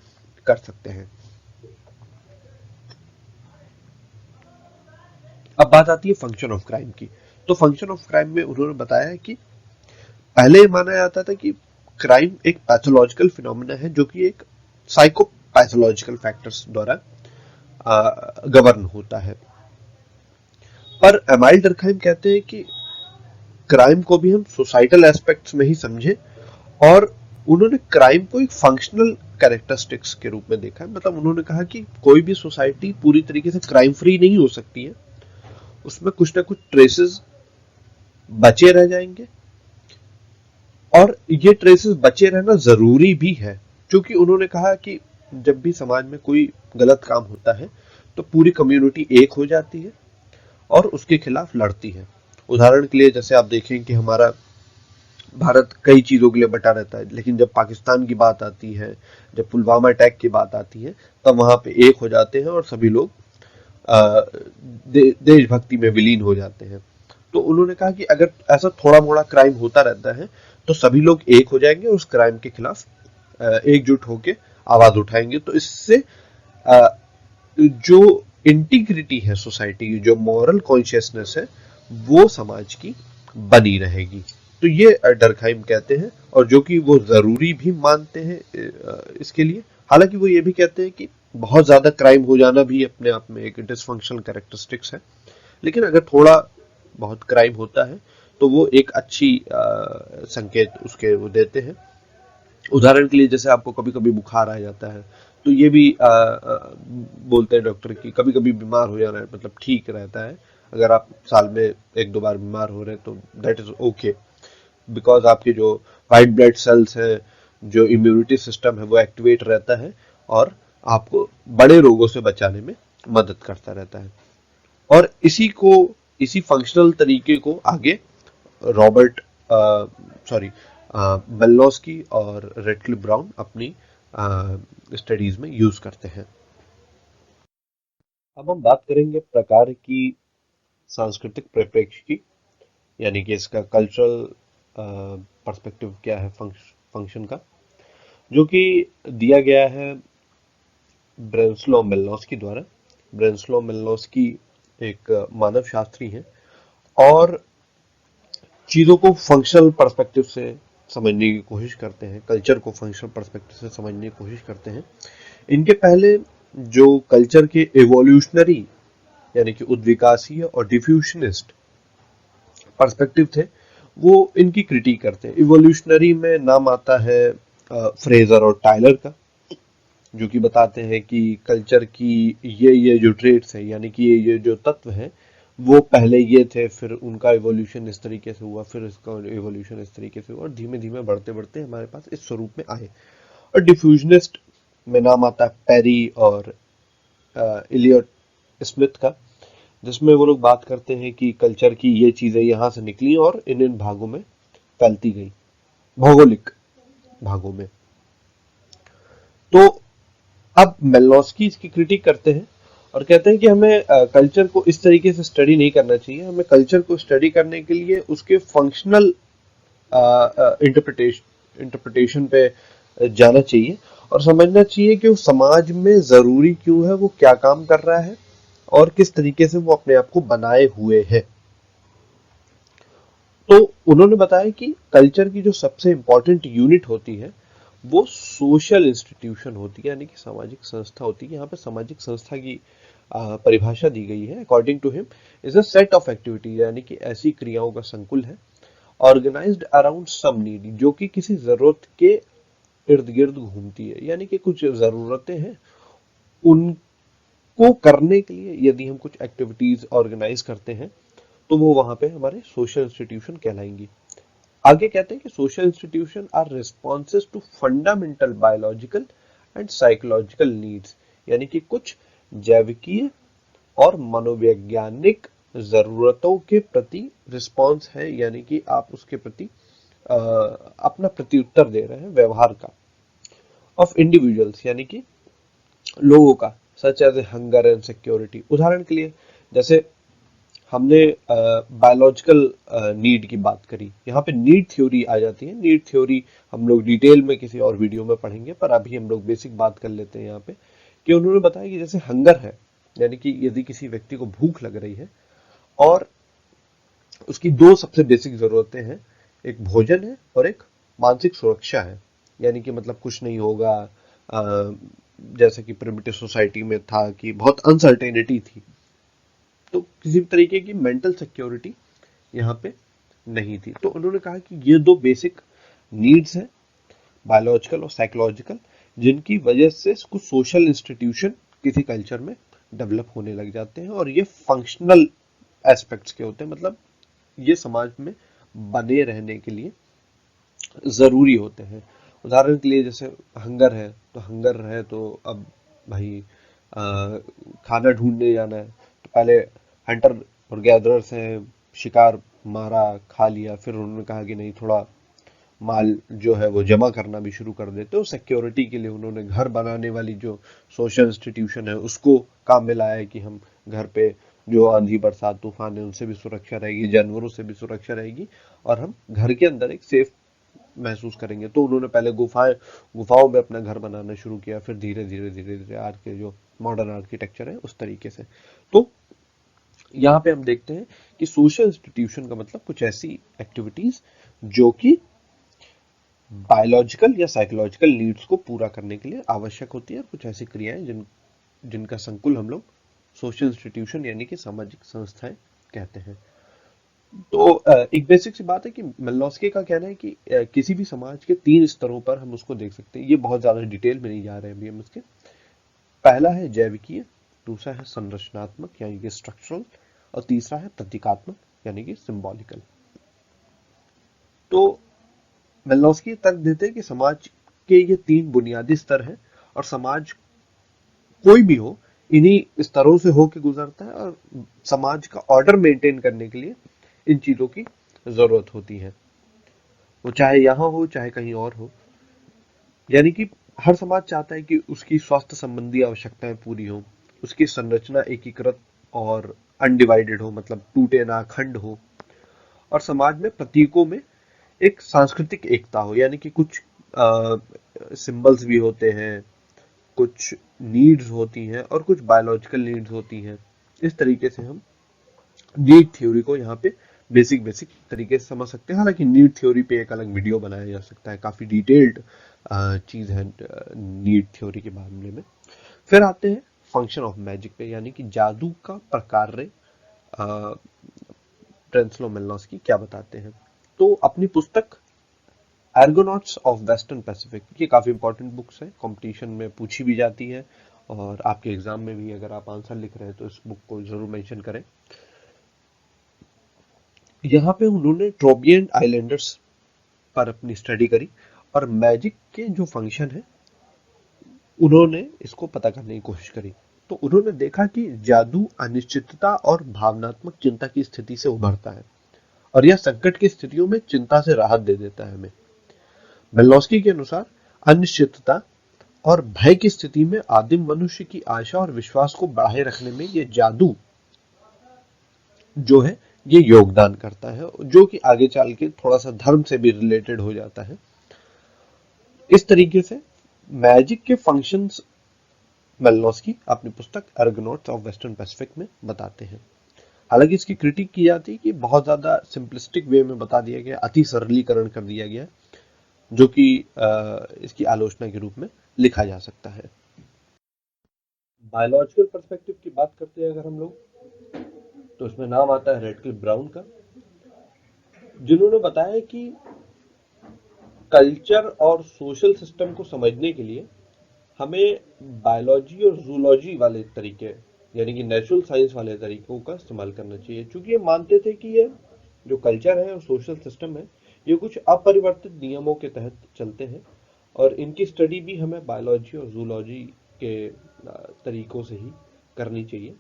A: कर सकते हैं। अब बात आती है फंक्शन ऑफ क्राइम की। तो फंक्शन ऑफ क्राइम में उन्होंने बताया कि पहले माना जाता था कि क्राइम एक पैथोलॉजिकल फिनोमेना है जो कि एक साइकोपैथोलॉजिकल फैक्टर्स द्वारा गवर्न होता है। पर एमाइल डर्कहाइम कहते हैं कि क्राइम को भी हम सोसाइटल एस्पेक्ट्स में ही समझे और उन्होंने क्राइम को एक फंक्शनल कैरेक्टरिस्टिक्स के रूप में देखा है। मतलब उन्होंने कहा कि कोई भी सोसाइटी पूरी तरीके से क्राइम फ्री नहीं हो सकती है, उसमें कुछ ना कुछ ट्रेसेस बचे रह जाएंगे और ये ट्रेसेस बचे रहना जरूरी भी है। क्योंकि उन्होंने कहा कि जब भी समाज में कोई गलत काम होता है तो पूरी कम्युनिटी एक हो जाती है और उसके खिलाफ लड़ती है। उदाहरण के लिए जैसे आप देखें कि हमारा भारत कई चीजों के लिए बटा रहता है, लेकिन जब पाकिस्तान की बात आती है, जब पुलवामा अटैक की बात आती है, तब वहां पे एक हो जाते हैं और सभी लोग देशभक्ति में विलीन हो जाते हैं। तो उन्होंने कहा कि अगर ऐसा थोड़ा मोड़ा क्राइम होता रहता है तो सभी लोग एक हो जाएंगे और उस क्राइम के खिलाफ एकजुट होकर आवाज उठाएंगे। तो इससे जो इंटीग्रिटी है सोसाइटी की, जो मॉरल कॉन्शियसनेस है, वो समाज की बनी रहेगी। तो ये डर्कहाइम कहते हैं और जो कि वो जरूरी भी मानते हैं इसके लिए। हालांकि वो ये भी कहते हैं कि बहुत ज्यादा क्राइम हो जाना भी अपने आप में एक डिसफंक्शनल कैरेक्टरिस्टिक्स है, लेकिन अगर थोड़ा बहुत क्राइम होता है तो वो एक अच्छी संकेत उसके वो देते हैं। उदाहरण के लिए जैसे आपको कभी कभी बुखार आ जाता है तो ये भी बोलते हैं डॉक्टर कि कभी कभी बीमार हो जाना है मतलब ठीक रहता है। अगर आप साल में एक दो बार बीमार हो रहे हैं तो दैट इज ओके, बिकॉज आपके जो वाइट ब्लड सेल्स है, जो इम्यूनिटी सिस्टम है वो एक्टिवेट रहता है और आपको बड़े रोगों से बचाने में मदद करता रहता है। और इसी फंक्शनल तरीके को आगे रॉबर्ट सॉरी मेलिनोव्स्की और रेडक्लिफ ब्राउन अपनी स्टडीज में यूज करते हैं। अब हम बात करेंगे प्रकार की सांस्कृतिक परिप्रेक्ष्य की, यानी कि इसका कल्चरल पर्सपेक्टिव क्या है फंक्शन का, जो कि दिया गया है ब्रेनिस्लाव मेलिनोव्स्की द्वारा। ब्रेनिस्लाव मेलिनोव्स्की एक मानव शास्त्री हैं और चीजों को फंक्शनल पर्सपेक्टिव से समझने की कोशिश करते हैं, कल्चर को फंक्शनल पर्सपेक्टिव से समझने की कोशिश करते हैं। इनके पहले जो कल्चर के एवोल्यूशनरी यानी कि उद्विकासीय और डिफ्यूशनिस्ट पर्सपेक्टिव थे, वो इनकी क्रिटिक करते हैं। इवोल्यूशनरी में नाम आता है फ्रेजर और टायलर का, जो कि बताते हैं कि कल्चर की ये जो ट्रेट्स है, यानी कि ये जो तत्व हैं, वो पहले ये थे, फिर उनका इवोल्यूशन इस तरीके से हुआ, फिर इसका इवोल्यूशन इस तरीके से हुआ और धीमे धीमे बढ़ते बढ़ते हमारे पास इस स्वरूप में आए। और डिफ्यूजनिस्ट में नाम आता है पेरी और इलियट स्मिथ का, जिसमें वो लोग बात करते हैं कि कल्चर की ये चीजें यहाँ से निकली और इन भागों में फैलती गई, भौगोलिक भागों में। तो अब मेलिनोव्स्की इसकी क्रिटिक करते हैं और कहते हैं कि हमें कल्चर को इस तरीके से स्टडी नहीं करना चाहिए, हमें कल्चर को स्टडी करने के लिए उसके फंक्शनल इंटरप्रिटेशन पे जाना चाहिए और समझना चाहिए कि उस समाज में जरूरी क्यों है, वो क्या काम कर रहा है और किस तरीके से वो अपने आप को बनाए हुए है। तो उन्होंने बताया कि कल्चर की जो सबसे इंपॉर्टेंट यूनिट होती है वो सोशल इंस्टीट्यूशन होती है, यानी कि सामाजिक संस्था होती है। यहाँ पे सामाजिक संस्था की परिभाषा दी गई है। According to him is a set of activity, यानी कि ऐसी क्रियाओं का संकुल है ऑर्गेनाइज्ड अराउंड सम नीड, जो कि किसी जरूरत के इर्द गिर्द घूमती है। यानी कि कुछ जरूरतें हैं, उनको करने के लिए यदि हम कुछ एक्टिविटीज ऑर्गेनाइज करते हैं तो वो वहां पे हमारे सोशल इंस्टीट्यूशन कहलाएंगी। आगे कहते हैं कि social institution are responses to fundamental biological and psychological needs, यानी कि कुछ जैविकीय और मनोवैज्ञानिक जरूरतों के प्रति रिस्पॉन्स है, यानी कि आप उसके प्रति अपना प्रत्युत्तर दे रहे हैं व्यवहार का। ऑफ इंडिविजुअल्स, यानी कि लोगों का, such as a hunger and security. उदाहरण के लिए जैसे हमने बायोलॉजिकल नीड की बात करी, यहाँ पे नीड थ्योरी आ जाती है। नीड थ्योरी हम लोग डिटेल में किसी और वीडियो में पढ़ेंगे, पर अभी हम लोग बेसिक बात कर लेते हैं यहाँ पे कि उन्होंने बताया कि जैसे हंगर है, यानी कि यदि किसी व्यक्ति को भूख लग रही है और उसकी दो सबसे बेसिक जरूरतें हैं, एक भोजन है और एक मानसिक सुरक्षा है। यानी कि मतलब कुछ नहीं होगा, जैसे कि प्रिमिटिव सोसाइटी में था कि बहुत अनसर्टेनिटी थी, तो किसी भी तरीके की मेंटल सिक्योरिटी यहाँ पे नहीं थी। तो उन्होंने कहा कि ये दो बेसिक नीड्स हैं, बायोलॉजिकल और साइकोलॉजिकल, जिनकी वजह से कुछ सोशल इंस्टीट्यूशन किसी कल्चर में डेवलप होने लग जाते हैं और ये फंक्शनल एस्पेक्ट्स के होते हैं, मतलब ये समाज में बने रहने के लिए जरूरी होते हैं। उदाहरण के लिए जैसे हंगर है, तो हंगर है तो अब भाई खाना ढूंढने जाना है, तो पहले हंटर और गैदरर्स हैं, शिकार मारा, खा लिया, फिर उन्होंने कहा कि नहीं, थोड़ा माल जो है वो जमा करना भी शुरू कर देते हो। सिक्योरिटी के लिए उन्होंने घर बनाने वाली जो सोशल इंस्टीट्यूशन है उसको काम में लाया है कि हम घर पे जो आंधी बरसात तूफान है उनसे भी सुरक्षा रहेगी, जानवरों से भी सुरक्षा रहेगी और हम घर के अंदर एक सेफ महसूस करेंगे। तो उन्होंने पहले गुफाओं में अपना घर बनाना शुरू किया, फिर धीरे धीरे धीरे धीरे आज के जो मॉडर्न आर्किटेक्चर है उस तरीके से। तो यहाँ पे हम देखते हैं कि सोशल इंस्टीट्यूशन का मतलब कुछ ऐसी एक्टिविटीज जो कि बायोलॉजिकल या साइकोलॉजिकल नीड्स को पूरा करने के लिए आवश्यक होती है, और कुछ ऐसी क्रियाएं जिनका संकुल हम लोग सोशल इंस्टीट्यूशन यानी कि सामाजिक संस्थाएं कहते हैं। तो एक बेसिक सी बात है कि मेलिनोव्स्की का कहना है कि किसी भी समाज के 3 स्तरों पर हम उसको देख सकते हैं। ये बहुत ज्यादा डिटेल में नहीं जा रहे हैं अभी हम इसके। पहला है जैविकीय, दूसरा है संरचनात्मक यानी कि स्ट्रक्चरल, और तीसरा है प्रतीकात्मक यानी कि सिंबॉलिकल। तो मेलिनोव्स्की तर्क देते हैं कि समाज के ये 3 बुनियादी स्तर हैं और समाज कोई भी हो इन्हीं स्तरों से होकर गुजरता है, और समाज का ऑर्डर मेंटेन करने के लिए इन चीजों की जरूरत होती है। वो चाहे यहाँ हो चाहे कहीं और हो। यानी कि हर समाज चाहता है कि उसकी स्वास्थ्य संबंधी आवश्यकताएं पूरी हो, उसकी संरचना एकीकृत और अनडिवाइडेड हो, मतलब टूटे ना, अखंड हो, और समाज में प्रतीकों में एक सांस्कृतिक एकता हो। यानी कि कुछ सिंबल्स भी होते हैं, कुछ नीड्स होती हैं और कुछ बायोलॉजिकल नीड्स होती हैं। इस तरीके से हम नीड थ्योरी को यहाँ पे बेसिक बेसिक तरीके से समझ सकते हैं। हालांकि नीड थ्योरी पे एक अलग वीडियो बनाया जा सकता है, काफी डिटेल्ड चीज है नीड थ्योरी के मामले में। फिर आते हैं फंक्शन ऑफ मैजिक पे, यानी कि जादू का प्रकार ट्रेंसलो मेलनॉस्की क्या बताते हैं। तो अपनी पुस्तक आर्गोनॉट्स ऑफ वेस्टर्न पैसिफिक, ये काफी इंपॉर्टेंट बुक्स है, कंपटीशन में पूछी भी जाती है, और आपके एग्जाम में भी अगर आप आंसर लिख रहे हैं तो इस बुक को जरूर मेंशन करें। यहाँ पे उन्होंने ट्रोबियन आइलैंडर्स पर अपनी स्टडी करी, और मैजिक के जो फंक्शन है उन्होंने इसको पता करने की कोशिश करी। तो उन्होंने देखा कि जादू अनिश्चितता और भावनात्मक चिंता की स्थिति से उभरता है, और यह संकट की स्थितियों में चिंता से राहत दे देता है हमें। बेलोस्की के अनुसार अनिश्चितता और भय की स्थिति में आदिम मनुष्य की आशा और विश्वास को बढ़ाए रखने में ये जादू जो है ये योगदान करता है, जो कि आगे चल के थोड़ा सा धर्म से भी रिलेटेड हो जाता है। इस तरीके से मैजिक के फंक्शंस मेलनोस्की अपनी पुस्तक आर्गोनॉट्स ऑफ वेस्टर्न पैसिफिक में बताते हैं। हालांकि इसकी क्रिटिक की जाती है कि बहुत ज्यादा सिंपलिस्टिक वे में बता दिया गया, अति सरलीकरण कर दिया गया, जो कि इसकी आलोचना के रूप में लिखा जा सकता है। बायोलॉजिकल पर्सपेक्टिव की बात करते हैं अगर हम लोग, तो इसमें नाम आता है रेडक्लिफ ब्राउन का, जिन्होंने बताया कि कल्चर और सोशल सिस्टम को समझने के लिए हमें बायोलॉजी और जूलॉजी वाले तरीके, यानी कि नेचुरल साइंस वाले तरीकों का इस्तेमाल करना चाहिए। क्योंकि ये मानते थे कि ये जो कल्चर है और सोशल सिस्टम है ये कुछ अपरिवर्तित नियमों के तहत चलते हैं, और इनकी स्टडी भी हमें बायोलॉजी और जूलॉजी के तरीकों से ही करनी चाहिए।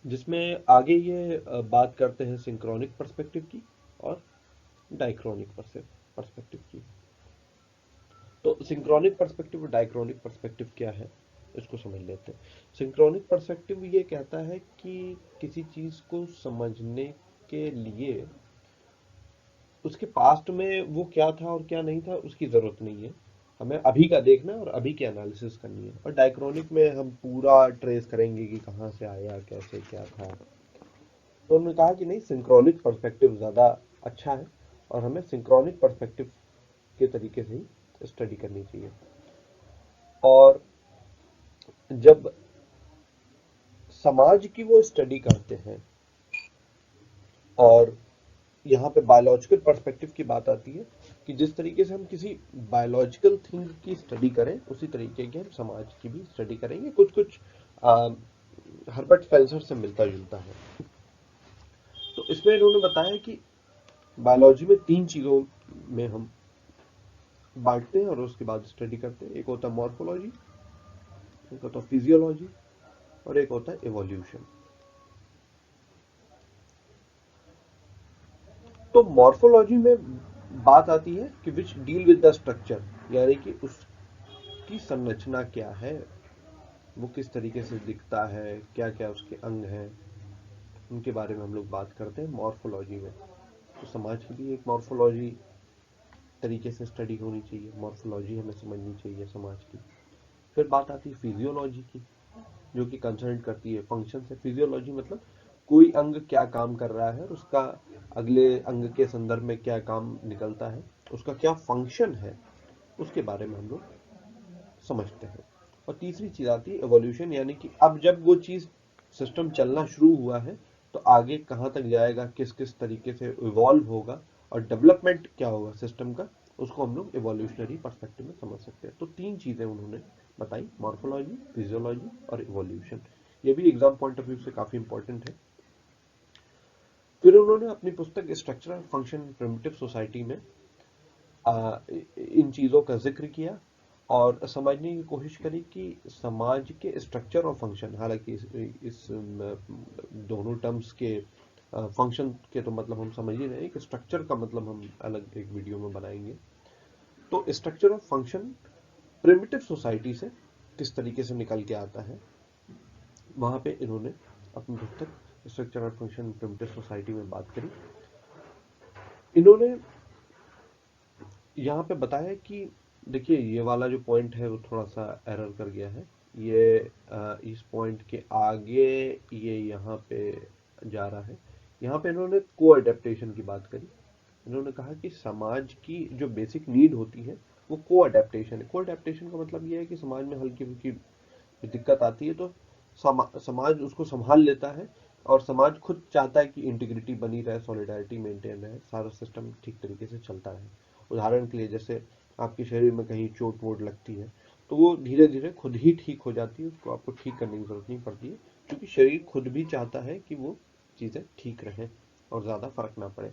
A: जिसमें आगे ये बात करते हैं सिंक्रोनिक पर्सपेक्टिव की और डाइक्रोनिक पर्सपेक्टिव की। तो सिंक्रोनिक पर्सपेक्टिव और डाइक्रोनिक पर्सपेक्टिव क्या है, इसको समझ लेते हैं। सिंक्रोनिक पर्सपेक्टिव ये कहता है कि किसी चीज को समझने के लिए उसके पास्ट में वो क्या था और क्या नहीं था उसकी जरूरत नहीं है, हमें अभी का देखना है और अभी की एनालिसिस करनी है। और डाइक्रोनिक में हम पूरा ट्रेस करेंगे कि कहाँ से आया, कैसे, क्या था। तो उन्होंने कहा कि नहीं, सिंक्रोनिक पर्सपेक्टिव ज्यादा अच्छा है और हमें सिंक्रोनिक पर्सपेक्टिव के तरीके से ही स्टडी करनी चाहिए। और जब समाज की वो स्टडी करते हैं, और यहाँ पे बायोलॉजिकल पर्सपेक्टिव की बात आती है कि जिस तरीके से हम किसी बायोलॉजिकल थिंग की स्टडी करें उसी तरीके की हम समाज की भी स्टडी करेंगे। कुछ कुछ हर्बर्ट स्पेंसर से मिलता जुलता है। तो इसमें इन्होंने बताया कि बायोलॉजी में तीन चीजों में हम बांटते हैं और उसके बाद स्टडी करते हैं। एक होता है मॉर्फोलॉजी, एक होता है फिजियोलॉजी, और एक होता है इवोल्यूशन। तो मॉर्फोलॉजी में बात आती है कि which deal with the structure, यानी कि उसकी संरचना क्या है, वो किस तरीके से दिखता है, क्या क्या उसके अंग हैं, उनके बारे में हम लोग बात करते हैं मॉर्फोलॉजी में। तो समाज की भी एक मॉर्फोलॉजी तरीके से स्टडी होनी चाहिए, मॉर्फोलॉजी हमें समझनी चाहिए समाज की। फिर बात आती है फिजियोलॉजी की, जो कि कंसर्न करती है फंक्शन से। फिजियोलॉजी मतलब कोई अंग क्या काम कर रहा है और उसका अगले अंग के संदर्भ में क्या काम निकलता है, उसका क्या फंक्शन है, उसके बारे में हम लोग समझते हैं। और तीसरी चीज आती है एवोल्यूशन, यानी कि अब जब वो चीज सिस्टम चलना शुरू हुआ है तो आगे कहाँ तक जाएगा, किस किस तरीके से इवॉल्व होगा और डेवलपमेंट क्या होगा सिस्टम का, उसको हम लोग इवोल्यूशनरी पर्सपेक्टिव में समझ सकते हैं। तो तीन चीजें उन्होंने बताई, मॉर्फोलॉजी, फिजियोलॉजी और इवोल्यूशन। ये भी एग्जाम पॉइंट ऑफ व्यू से काफी इंपॉर्टेंट है। फिर उन्होंने अपनी पुस्तक structure and function primitive society में इन चीजों का जिक्र किया और समझने की कोशिश करी कि समाज के स्ट्रक्चर और फंक्शन, हालांकि इस दोनों टर्म्स के फंक्शन के तो मतलब हम समझ ही रहे हैं कि स्ट्रक्चर का मतलब हम अलग एक वीडियो में बनाएंगे। तो structure of function primitive society से किस तरीके से निकल के आता है, वहां पे इन्होंने अपने जब तक structure of function primitive society में बात करी, इन्होंने यहाँ पे बताया कि देखिए ये वाला जो पॉइंट है वो थोड़ा सा एरर कर गया है, ये इस पॉइंट के आगे ये यहाँ पे जा रहा है। यहाँ पे इन्होंने को एडेप्टेशन की बात करी। इन्होंने कहा कि समाज की जो बेसिक नीड होती है वो को एडेप्टेशन है। को एडेप्टेशन का मतलब ये है कि समाज में हल्की फुल्की दिक्कत आती है तो समाज उसको संभाल लेता है, और समाज खुद चाहता है कि इंटीग्रिटी बनी रहे, सॉलिडारिटी मेंटेन रहे, सारा सिस्टम ठीक तरीके से चलता रहे। उदाहरण के लिए जैसे आपके शरीर में कहीं चोट वोट लगती है तो वो धीरे धीरे खुद ही ठीक हो जाती है, उसको आपको ठीक करने की जरूरत नहीं पड़ती है, क्योंकि शरीर खुद भी चाहता है कि वो चीजें ठीक रहें और ज्यादा फर्क ना पड़े।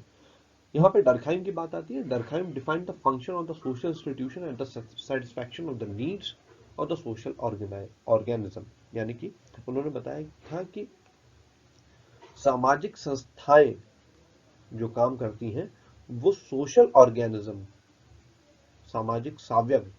A: यहाँ पे डरखाइम की बात आती है। Durkheim define the function of the social institution and the satisfaction of the needs of the social organism, यानी कि उन्होंने बताया था कि सामाजिक संस्थाएं जो काम करती हैं वो सोशल ऑर्गेनिज्म, सामाजिक सावयव,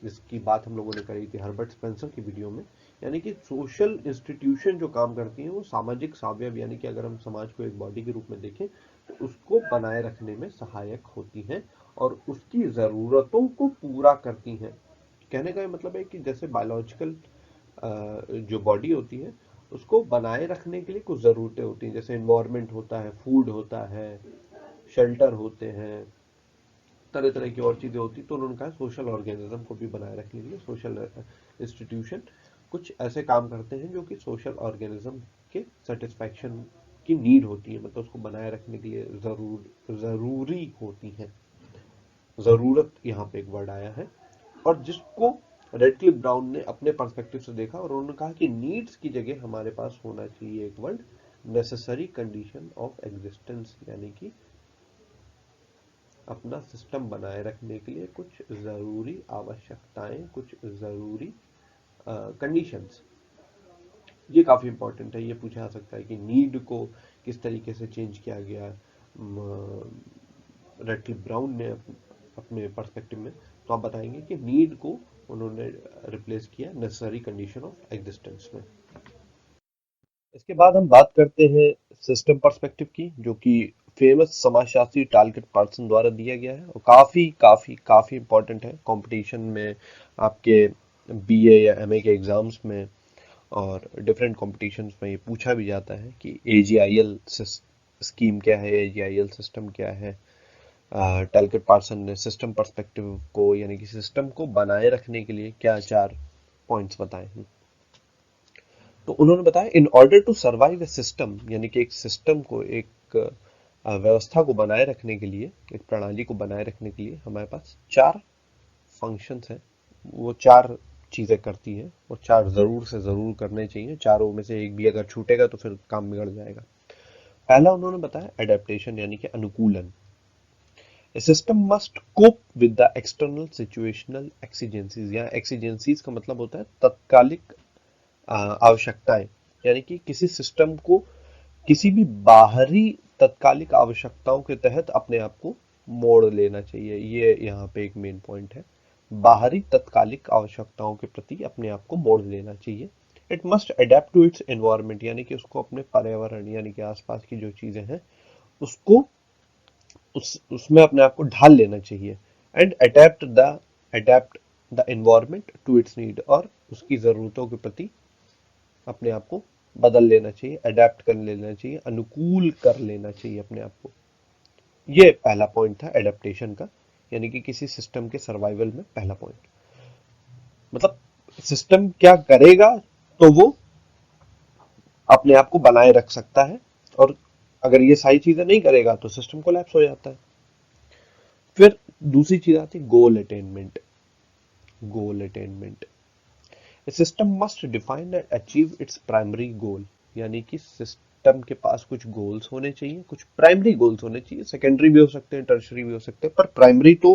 A: जिसकी बात हम लोगों ने करी थी हर्बर्ट स्पेंसर की वीडियो में, यानी कि सोशल इंस्टीट्यूशन जो काम करती हैं वो सामाजिक सावयव, यानी कि अगर हम समाज को एक बॉडी के रूप में देखें तो उसको बनाए रखने में सहायक होती हैं और उसकी जरूरतों को पूरा करती हैं। कहने का मतलब है कि जैसे बायोलॉजिकल जो बॉडी होती है उसको बनाए रखने के लिए कुछ जरूरतें होती हैं, जैसे इन्वायरमेंट होता है, फूड होता है, शेल्टर होते हैं, तरह तरह की और चीजें होती। तो उन्होंने कहा सोशल ऑर्गेनिज्म को भी बनाए रखने के लिए सोशल इंस्टीट्यूशन कुछ ऐसे काम करते हैं जो कि सोशल ऑर्गेनिज्म के सेटिस्फैक्शन की नीड होती है, मतलब उसको बनाए रखने के लिए जरूरी होती है। जरूरत यहाँ पे एक वर्ड आया है, और जिसको रेडक्लिफ ब्राउन ने अपने पर्सपेक्टिव से देखा और उन्होंने कहा कि नीड्स की जगह हमारे पास होना चाहिए एक word necessary condition of existence, यानी कि अपना सिस्टम बनाए रखने के लिए कुछ जरूरी आवश्यकताएं, कुछ जरूरी कंडीशंस। ये काफी इंपॉर्टेंट है, ये पूछा जा सकता है कि नीड को किस तरीके से चेंज किया गया रेडक्लिफ ब्राउन ने अपने पर्सपेक्टिव में। तो आप बताएंगे कि नीड को उन्होंने रिप्लेस किया नेसेसरी कंडीशन ऑफ एग्जिस्टेंस में। इसके बाद हम बात करते हैं सिस्टम पर्सपेक्टिव की, जो कि फेमस समाजशास्त्री टालकिट पार्सन द्वारा दिया गया है और काफी काफी काफी इंपॉर्टेंट है कंपटीशन में, आपके बीए या एमए के एग्जाम्स में और डिफरेंट कॉम्पिटिशन्स में ये पूछा भी जाता है कि एजीआईएल स्कीम क्या है, एजीआईएल सिस्टम क्या है। टालकिट पार्सन ने सिस्टम पर्सपेक्टिव को यानी कि सिस्टम को बनाए रखने के लिए क्या 4 पॉइंट्स बताए हैं। तो उन्होंने बताया in order to survive a system, यानी कि एक सिस्टम को, एक व्यवस्था को बनाए रखने के लिए, एक प्रणाली को बनाए रखने के लिए हमारे पास 4 फंक्शंस हैं, वो 4 चीजें करती हैं और 4 जरूर से जरूर करने चाहिए। चारों में से एक भी अगर छूटेगा तो फिर काम बिगड़ जाएगा। पहला उन्होंने बताया एडेप्टेशन, यानी कि अनुकूलन। A system must cope with the external situational exigencies, या exigencies का मतलब होता है तत्कालिक आवश्यकताएं, यानी कि किसी सिस्टम को किसी भी बाहरी तत्कालिक आवश्यकताओं के तहत अपने आप को मोड़ लेना चाहिए। ये यहाँ पे एक मेन पॉइंट है, बाहरी तत्कालिक आवश्यकताओं के प्रति अपने आप को मोड़ लेना चाहिए। It must adapt to its environment, यानी कि उसको अपने पर्यावरण यानी कि आसपास की जो चीजें हैं उसको उसमें अपने आप को ढाल लेना चाहिए। And adapt the environment to its need, और उसकी जरूरतों के प्रति अपने आप को बदल लेना चाहिए, अडेप्ट कर लेना चाहिए, अनुकूल कर लेना चाहिए अपने आप को। ये पहला पॉइंट था एडेप्टेशन का, यानी कि किसी सिस्टम के सर्वाइवल में पहला पॉइंट। मतलब सिस्टम क्या करेगा तो वो अपने आप को बनाए रख सकता है, और अगर ये सारी चीजें नहीं करेगा तो सिस्टम कोलैप्स हो जाता है। फिर दूसरी चीज आती है goal attainment. Goal attainment, system must define and achieve its primary goal, यानी कि सिस्टम के पास कुछ गोल्स होने चाहिए, कुछ प्राइमरी गोल्स होने चाहिए, सेकेंडरी भी हो सकते हैं, टर्शरी भी हो सकते हैं, पर प्राइमरी तो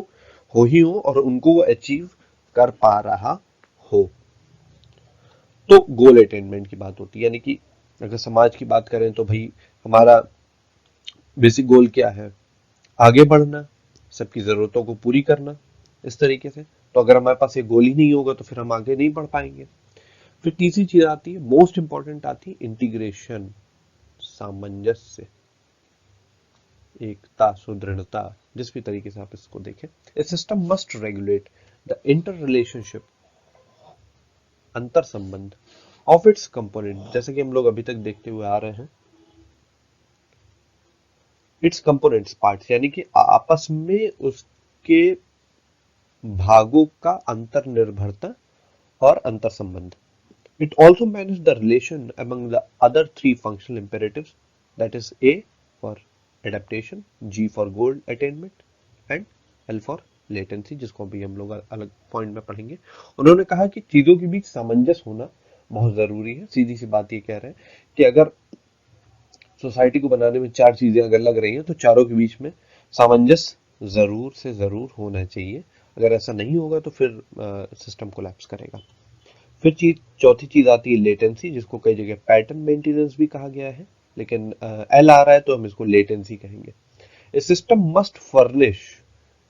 A: हो ही हो और उनको वो अचीव कर पा रहा हो। तो गोल अटेनमेंट की बात होती है, यानी कि अगर समाज की बात करें तो भाई हमारा बेसिक गोल क्या है? आगे बढ़ना, सबकी जरूरतों को पूरी करना, इस तरीके से। तो अगर हमारे पास ये गोल ही नहीं होगा तो फिर हम आगे नहीं बढ़ पाएंगे। फिर तीसरी चीज आती है, मोस्ट इंपॉर्टेंट आती है इंटीग्रेशन, सामंजस्य, एकता, सुदृढ़ता, जिस भी तरीके से आप इसको देखें। A system must regulate the inter relationship, अंतर संबंध ऑफ इट्स कंपोनेंट, जैसे कि हम लोग अभी तक देखते हुए आ रहे हैं, इट्स कंपोनेंट्स पार्ट्स, यानी कि आपस में उसके भागों का अंतर निर्भरता और अंतर संबंध। It also manages the relation among the other three functional imperatives, that is A for adaptation, G for goal attainment and L for latency, जिसको भी हम लोग अलग पॉइंट में पढ़ेंगे। उन्होंने कहा कि चीजों के बीच सामंजस्य होना बहुत जरूरी है। सीधी सी बात ये कह रहे हैं कि अगर सोसाइटी को बनाने में चार चीजें अगर लग रही हैं तो चारों के बीच में सामंजस्य जरूर से जरूर होना चाहिए। अगर ऐसा नहीं होगा तो फिर सिस्टम कोलैप्स करेगा। फिर चौथी चीज आती है लेटेंसी, जिसको कई जगह पैटर्न मेंटेनेंस भी कहा गया है, लेकिन एल आ रहा है तो हम इसको लेटेंसी कहेंगे। A system must furnish,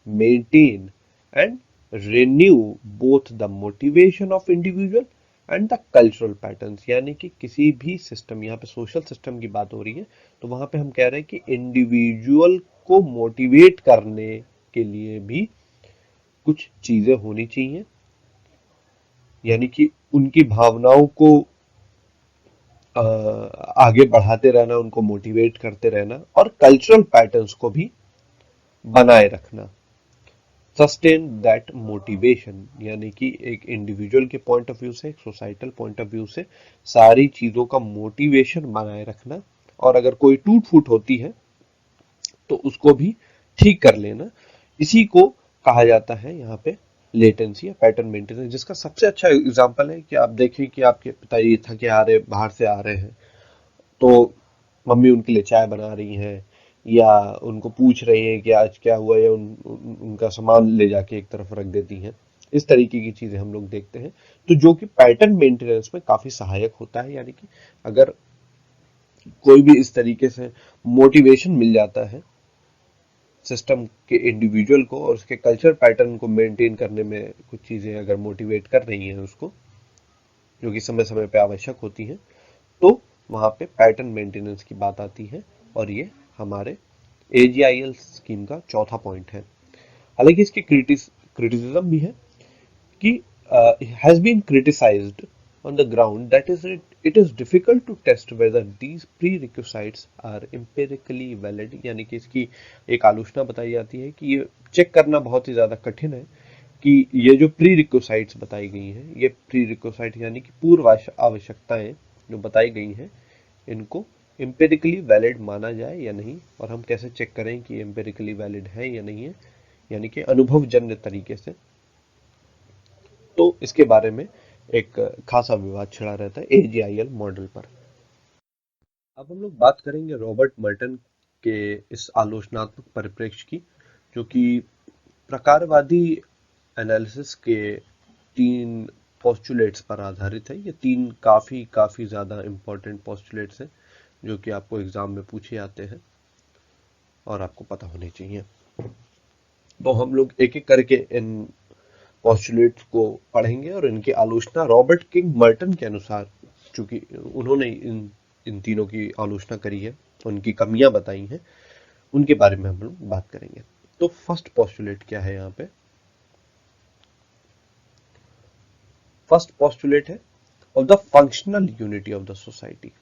A: maintain and renew both the motivation of individual and the cultural patterns, यानी कि किसी भी सिस्टम, यहाँ पे सोशल सिस्टम की बात हो रही है तो वहां पे हम कह रहे हैं कि इंडिविजुअल को मोटिवेट करने के लिए भी कुछ चीजें होनी चाहिए, यानी कि उनकी भावनाओं को आगे बढ़ाते रहना, उनको मोटिवेट करते रहना और कल्चरल पैटर्न्स को भी बनाए रखना। सस्टेन दैट मोटिवेशन, यानी कि एक इंडिविजुअल के पॉइंट ऑफ व्यू से, एक सोसाइटल पॉइंट ऑफ व्यू से सारी चीजों का मोटिवेशन बनाए रखना, और अगर कोई टूट फूट होती है तो उसको भी ठीक कर लेना। इसी को कहा जाता है यहाँ पे लेटेंसी या पैटर्न मेंटेनेंस, जिसका सबसे अच्छा एग्जांपल है कि आप देखिए कि आपके पिताजी थके आ रहे, बाहर से आ रहे हैं, तो मम्मी उनके लिए चाय बना रही हैं या उनको पूछ रही हैं कि आज क्या हुआ, या उनका सामान ले जाके एक तरफ रख देती हैं। इस तरीके की चीजें हम लोग देखते हैं, तो जो कि पैटर्न मेंटेनेंस में काफी सहायक होता है। यानी कि अगर कोई भी इस तरीके से मोटिवेशन मिल जाता है सिस्टम के इंडिविजुअल को, और उसके कल्चर पैटर्न को मेंटेन करने में कुछ चीजें अगर मोटिवेट कर रही हैं उसको, जो कि समय समय पे आवश्यक होती हैं, तो वहां पे पैटर्न मेंटेनेंस की बात आती है। और ये हमारे AGIL स्कीम का चौथा पॉइंट है। हालांकि इसकी क्रिटिसिज्म भी है कि has been criticized on the ground that is it is difficult to test whether these prerequisites are empirically valid, यानी कि इसकी एक आलोचना बताई जाती है कि ये चेक करना बहुत ही ज्यादा कठिन है कि ये जो प्री रिक्विसाइट्स बताई गई हैं, ये प्री रिक्विसाइट यानी कि पूर्व आवश्यकताएं जो बताई गई हैं, इनको एम्पेरिकली वैलिड माना जाए या नहीं, और हम कैसे चेक करें कि एम्पेरिकली वैलिड है या नहीं है, यानी कि अनुभवजन्य तरीके से। तो इसके बारे में एक खासा विवाद छिड़ा रहता है AGIL मॉडल पर। अब हम लोग बात करेंगे रॉबर्ट मर्टन के इस आलोचनात्मक परिप्रेक्ष्य की, जो कि प्रकारवादी एनालिसिस के 3 पोस्टुलेट्स पर आधारित है। ये 3 काफी काफी ज्यादा इंपॉर्टेंट पोस्टुलेट्स हैं जो कि आपको एग्जाम में पूछे जाते हैं और आपको पता होने चाहिए। तो हम लोग एक एक करके इन पोस्टुलेट्स को पढ़ेंगे और इनकी आलोचना रॉबर्ट किंग मर्टन के अनुसार, चूंकि उन्होंने इन तीनों की आलोचना करी है, उनकी कमियां बताई हैं, उनके बारे में हम लोग बात करेंगे। तो फर्स्ट पोस्टुलेट क्या है यहाँ पे? फर्स्ट पोस्टुलेट है of the functional unity of the society.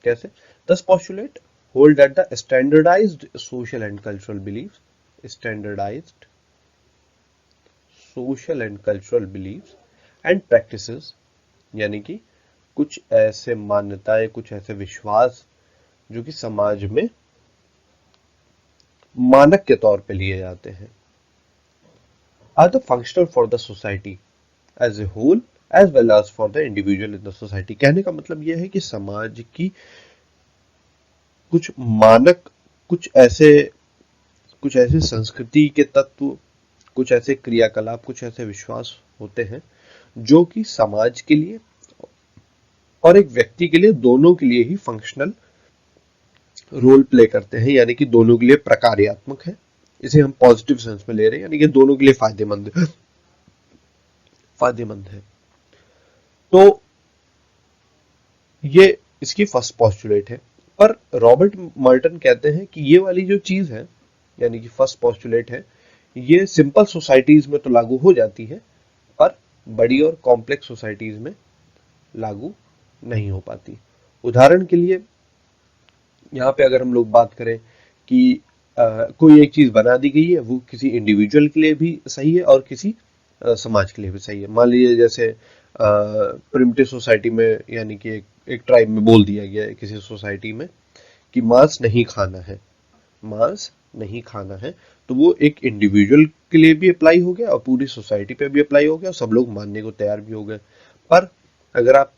A: कैसे? This postulate hold that the standardised social and cultural belief, standardised social and cultural beliefs and practices, यानी कि कुछ ऐसे मान्यताएं, कुछ ऐसे विश्वास जो कि समाज में मानक के तौर पे लिए जाते हैं, are the functional for the society as a whole as well as for the individual in the society. कहने का मतलब यह है कि समाज की कुछ मानक, कुछ ऐसे संस्कृति के तत्व, कुछ ऐसे क्रियाकलाप, कुछ ऐसे विश्वास होते हैं जो कि समाज के लिए और एक व्यक्ति के लिए, दोनों के लिए ही फंक्शनल रोल प्ले करते हैं, यानी कि दोनों के लिए प्रकार्यात्मक है। इसे हम पॉजिटिव सेंस में ले रहे हैं, यानी कि दोनों के लिए फायदेमंद है। तो ये इसकी फर्स्ट पॉस्टुलेट है। पर रॉबर्ट मर्टन कहते हैं कि ये वाली जो चीज है, यानी कि फर्स्ट पॉस्टुलेट है, ये सिंपल सोसाइटीज में तो लागू हो जाती है, पर बड़ी और कॉम्प्लेक्स सोसाइटीज में लागू नहीं हो पाती। उदाहरण के लिए यहाँ पे अगर हम लोग बात करें कि कोई एक चीज बना दी गई है, वो किसी इंडिविजुअल के लिए भी सही है और किसी समाज के लिए भी सही है। मान लीजिए जैसे प्रिमिटिव सोसाइटी में, यानी कि एक ट्राइब में बोल दिया गया है किसी सोसाइटी में कि मांस नहीं खाना है, मांस नहीं खाना है, तो वो एक इंडिविजुअल के लिए भी अप्लाई हो गया और पूरी सोसाइटी पे भी अप्लाई हो गया और सब लोग मानने को तैयार भी हो गए। पर अगर आप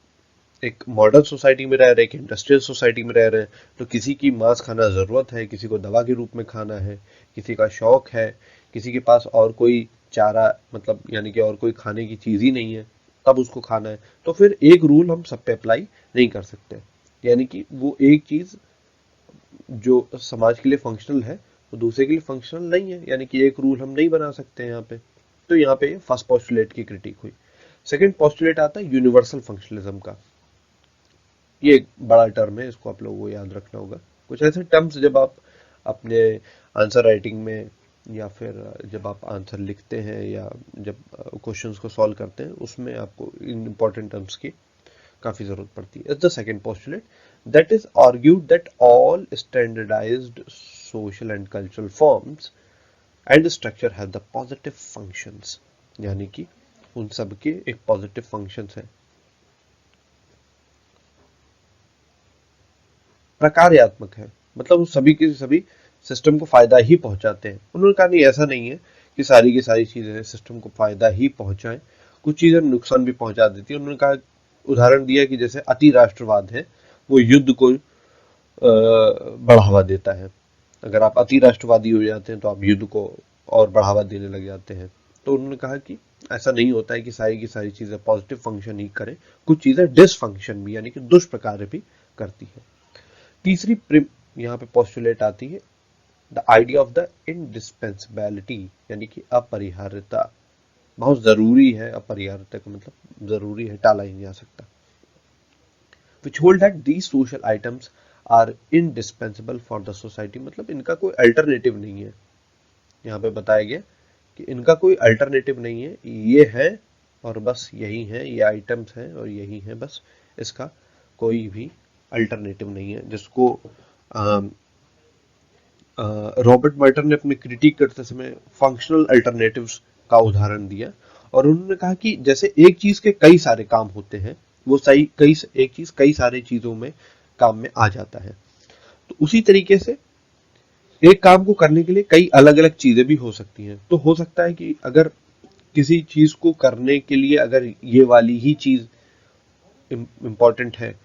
A: एक मॉडर्न सोसाइटी में रह रहे हैं, एक इंडस्ट्रियल सोसाइटी में रह रहे हैं, तो किसी की मांस खाना जरूरत है, किसी को दवा के रूप में खाना है, किसी का शौक है, किसी के पास और कोई चारा, मतलब यानी कि और कोई खाने की चीज ही नहीं है, तब उसको खाना है, तो फिर एक रूल हम सब पे अप्लाई नहीं कर सकते। यानी कि वो एक चीज जो समाज के लिए फंक्शनल है वो दूसरे के लिए फंक्शनल नहीं है, यानी कि एक रूल हम नहीं बना सकते यहाँ पे। तो यहाँ पे फर्स्ट पोस्टुलेट की क्रिटिक हुई। सेकंड पोस्टुलेट आता है यूनिवर्सल फंक्शनलिज्म का। ये एक बड़ा टर्म है, इसको आप लोगों को याद रखना होगा। कुछ ऐसे टर्म्स जब आप अपने आंसर राइटिंग में, या फिर जब आप आंसर लिखते हैं, या जब क्वेश्चंस को सॉल्व करते हैं, उसमें आपको इन इंपॉर्टेंट टर्म्स की काफी जरूरत पड़ती है। The second postulate that is argued that all standardised social and cultural forms and structure have the positive functions, यानी कि उन सब के एक पॉजिटिव फंक्शंस हैं, प्रकार्यात्मक है, मतलब वो सभी के सभी सिस्टम को फायदा ही पहुंचाते हैं। उन्होंने कहा नहीं, ऐसा नहीं है कि सारी की सारी चीजें सिस्टम को फायदा ही पहुंचाएं, कुछ चीजें नुकसान भी पहुंचा देती है। उन्होंने कहा, उदाहरण दिया कि जैसे अति राष्ट्रवाद है, वो युद्ध को बढ़ावा देता है। अगर आप अति राष्ट्रवादी हो जाते हैं तो आप युद्ध को और बढ़ावा देने लग जाते हैं। तो उन्होंने कहा कि ऐसा नहीं होता है कि सारी की सारी चीजें पॉजिटिव फंक्शन ही करें, कुछ चीजें डिसफंक्शन भी, यानी कि दुष्प्रकार्य भी करती है। तीसरी यहाँ पे पोस्टुलेट आती है द आइडिया ऑफ द इंडिस्पेंसिबिलिटी, यानी कि अपरिहार्यता। बहुत जरूरी है, अपरिहार्यता का मतलब जरूरी है, टाला ही नहीं जा सकता। which hold that these social items are indispensable for the society, मतलब इनका कोई अल्टरनेटिव नहीं है। यहाँ पे बताया गया कि इनका कोई अल्टरनेटिव नहीं है, ये है और बस यही है, ये आइटम्स हैं और यही है बस, इसका कोई भी अल्टरनेटिव नहीं है। जिसको रॉबर्ट मर्टन ने अपनी क्रिटिक करते समय फंक्शनल अल्टरनेटिव्स का उदाहरण दिया, और उन्होंने कहा कि जैसे एक चीज के कई सारे काम होते हैं, वो सही कई एक चीज कई सारी चीजों में काम में आ जाता है, तो उसी तरीके से एक काम को करने के लिए कई अलग अलग चीजें भी हो सकती हैं। तो हो सकता है कि अगर किसी चीज को करने के लिए अगर ये वाली ही चीज इम्पोर्टेंट है,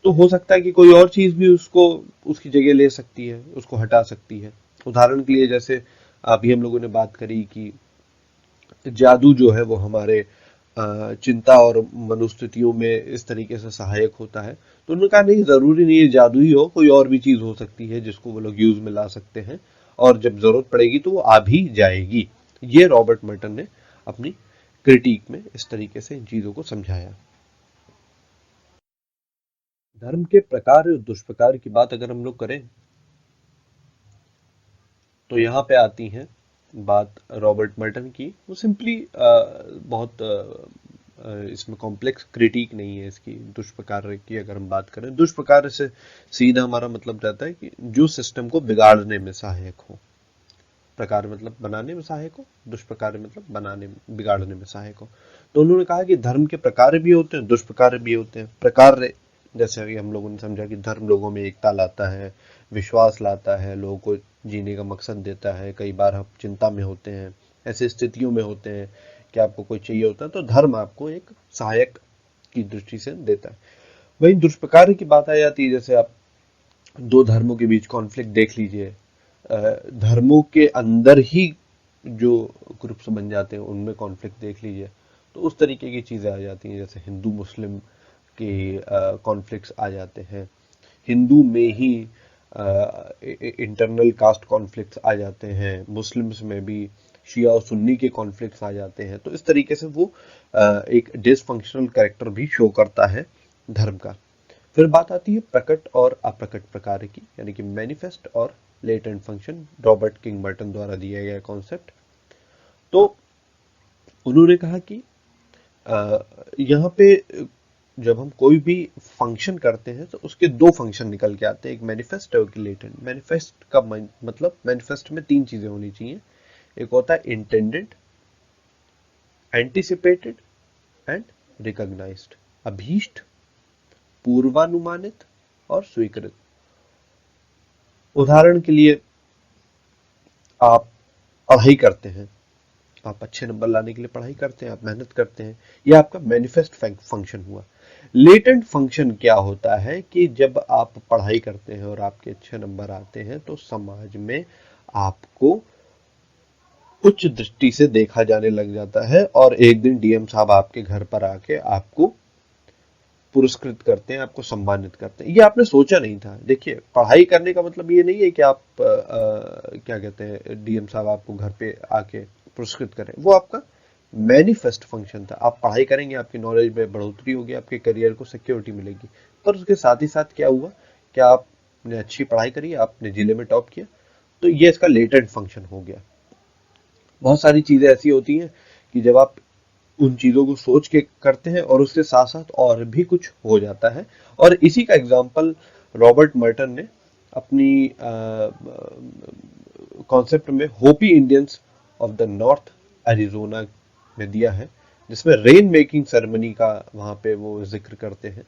A: तो हो सकता है कि कोई और चीज भी उसको उसकी जगह ले सकती है, उसको हटा सकती है। उदाहरण के लिए जैसे अभी हम लोगों ने बात करी कि जादू जो है वो हमारे चिंता और मनोस्थितियों में इस तरीके से सहायक होता है। तो उन्होंने कहा नहीं, जरूरी नहीं है जादू ही हो, कोई और भी चीज हो सकती है जिसको वो लोग यूज में ला सकते हैं, और जब जरूरत पड़ेगी तो वो आ भी जाएगी। ये रॉबर्ट मर्टन ने अपनी क्रिटिक में इस तरीके से इन चीजों को समझाया। धर्म के प्रकार और दुष्प्रकार की बात अगर हम लोग करें, तो यहाँ पे आती है बात रॉबर्ट मर्टन की। वो सिंपली बहुत इसमें कॉम्प्लेक्स क्रिटिक नहीं है इसकी। दुष्प्रकार की अगर हम बात करें, दुष्प्रकार से सीधा हमारा मतलब रहता है कि जो सिस्टम को बिगाड़ने में सहायक हो। प्रकार मतलब बनाने में सहायक हो, दुष्प्रकार मतलब बनाने बिगाड़ने में सहायक हो। तो उन्होंने कहा कि धर्म के प्रकार भी होते हैं, दुष्प्रकार भी होते हैं। प्रकार जैसे अभी हम लोगों ने समझा कि धर्म लोगों में एकता लाता है, विश्वास लाता है, लोगों को जीने का मकसद देता है। कई बार हम चिंता में होते हैं, ऐसे स्थितियों में होते हैं कि आपको कोई चाहिए होता है, तो धर्म आपको एक सहायक की दृष्टि से देता है। वहीं दुष्प्रकार की बात आ जाती है, जैसे आप दो धर्मों के बीच कॉन्फ्लिक्ट देख लीजिए, धर्मों के अंदर ही जो ग्रुप्स बन जाते हैं उनमें कॉन्फ्लिक्ट देख लीजिए, तो उस तरीके की चीजें आ जाती हैं। जैसे हिंदू मुस्लिम के कॉन्फ्लिक्ट्स आ जाते हैं, हिंदू में ही इंटरनल कास्ट कॉन्फ्लिक्ट्स आ जाते हैं, मुस्लिम्स में भी शिया और सुन्नी के कॉन्फ्लिक्ट्स आ जाते हैं। तो इस तरीके से वो एक डिसफंक्शनल कैरेक्टर भी शो करता है धर्म का। फिर बात आती है प्रकट और अप्रकट प्रकार की, यानी कि मैनिफेस्ट और लेटेंट फंक्शन, रॉबर्ट किंगबर्टन द्वारा दिया गया कॉन्सेप्ट। तो उन्होंने कहा कि यहाँ पे जब हम कोई भी फंक्शन करते हैं तो उसके दो फंक्शन निकल के आते हैं, एक मैनिफेस्ट है, एक लेटेंट। मैनिफेस्ट का मतलब मैनिफेस्ट में तीन चीजें होनी चाहिए। एक होता है इंटेंडेड, एंटिसिपेटेड एंड रिकॉग्नाइज्ड, अभीष्ट, पूर्वानुमानित और स्वीकृत। उदाहरण के लिए आप पढ़ाई करते हैं, आप अच्छे नंबर लाने के लिए पढ़ाई करते हैं, आप मेहनत करते हैं, यह आपका मैनिफेस्ट फंक्शन हुआ। लेटेंट फंक्शन क्या होता है कि जब आप पढ़ाई करते हैं और आपके अच्छे नंबर आते हैं तो समाज में आपको उच्च दृष्टि से देखा जाने लग जाता है और एक दिन डीएम साहब आपके घर पर आके आपको पुरस्कृत करते हैं, आपको सम्मानित करते हैं। ये आपने सोचा नहीं था। देखिए, पढ़ाई करने का मतलब ये नहीं है कि आप क्या कहते हैं, डीएम साहब आपको घर पे आके पुरस्कृत करें। वो आपका मैनिफेस्ट फंक्शन था। आप पढ़ाई करेंगे, आपकी नॉलेज में बढ़ोतरी होगी, आपके करियर को सिक्योरिटी मिलेगी। पर उसके साथ ही साथ क्या हुआ, क्या आपने अच्छी पढ़ाई करी, आपने जिले में टॉप किया, तो ये इसका लेटेंट फंक्शन हो गया। बहुत सारी चीजें ऐसी होती हैं कि जब आप उन चीजों को सोच के करते हैं और उसके साथ साथ और भी कुछ हो जाता है। और इसी का एग्जाम्पल रॉबर्ट मर्टन ने अपनी कॉन्सेप्ट में Hopi Indians of the north Arizona में दिया है, जिसमें रेन मेकिंग सेरेमनी का वहां पे वो जिक्र करते हैं,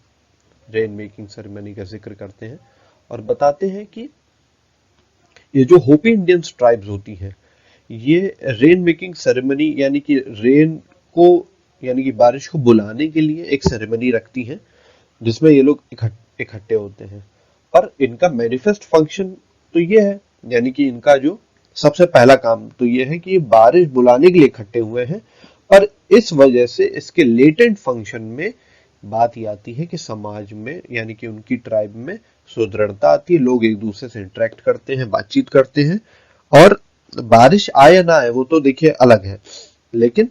A: रेन मेकिंग सेरेमनी का जिक्र करते हैं और बताते हैं कि ये जो होपी इंडियंस ट्राइब्स होती हैं, ये रेन मेकिंग सेरेमनी यानी कि रेन को, यानी कि बारिश को बुलाने के लिए एक सेरेमनी रखती हैं, जिसमें ये लोग इकट्ठे होते हैं। पर इनका मैनिफेस्ट फंक्शन तो ये है, यानी कि इनका जो सबसे पहला काम तो ये है कि ये बारिश बुलाने के लिए इकट्ठे हुए हैं। पर इस वजह से इसके लेटेंट फंक्शन में बात ये आती है कि समाज में, यानी कि उनकी ट्राइब में सुदृढ़ता आती है, लोग एक दूसरे से इंटरेक्ट करते हैं, बातचीत करते हैं। और बारिश आए या ना आए वो तो देखिए अलग है, लेकिन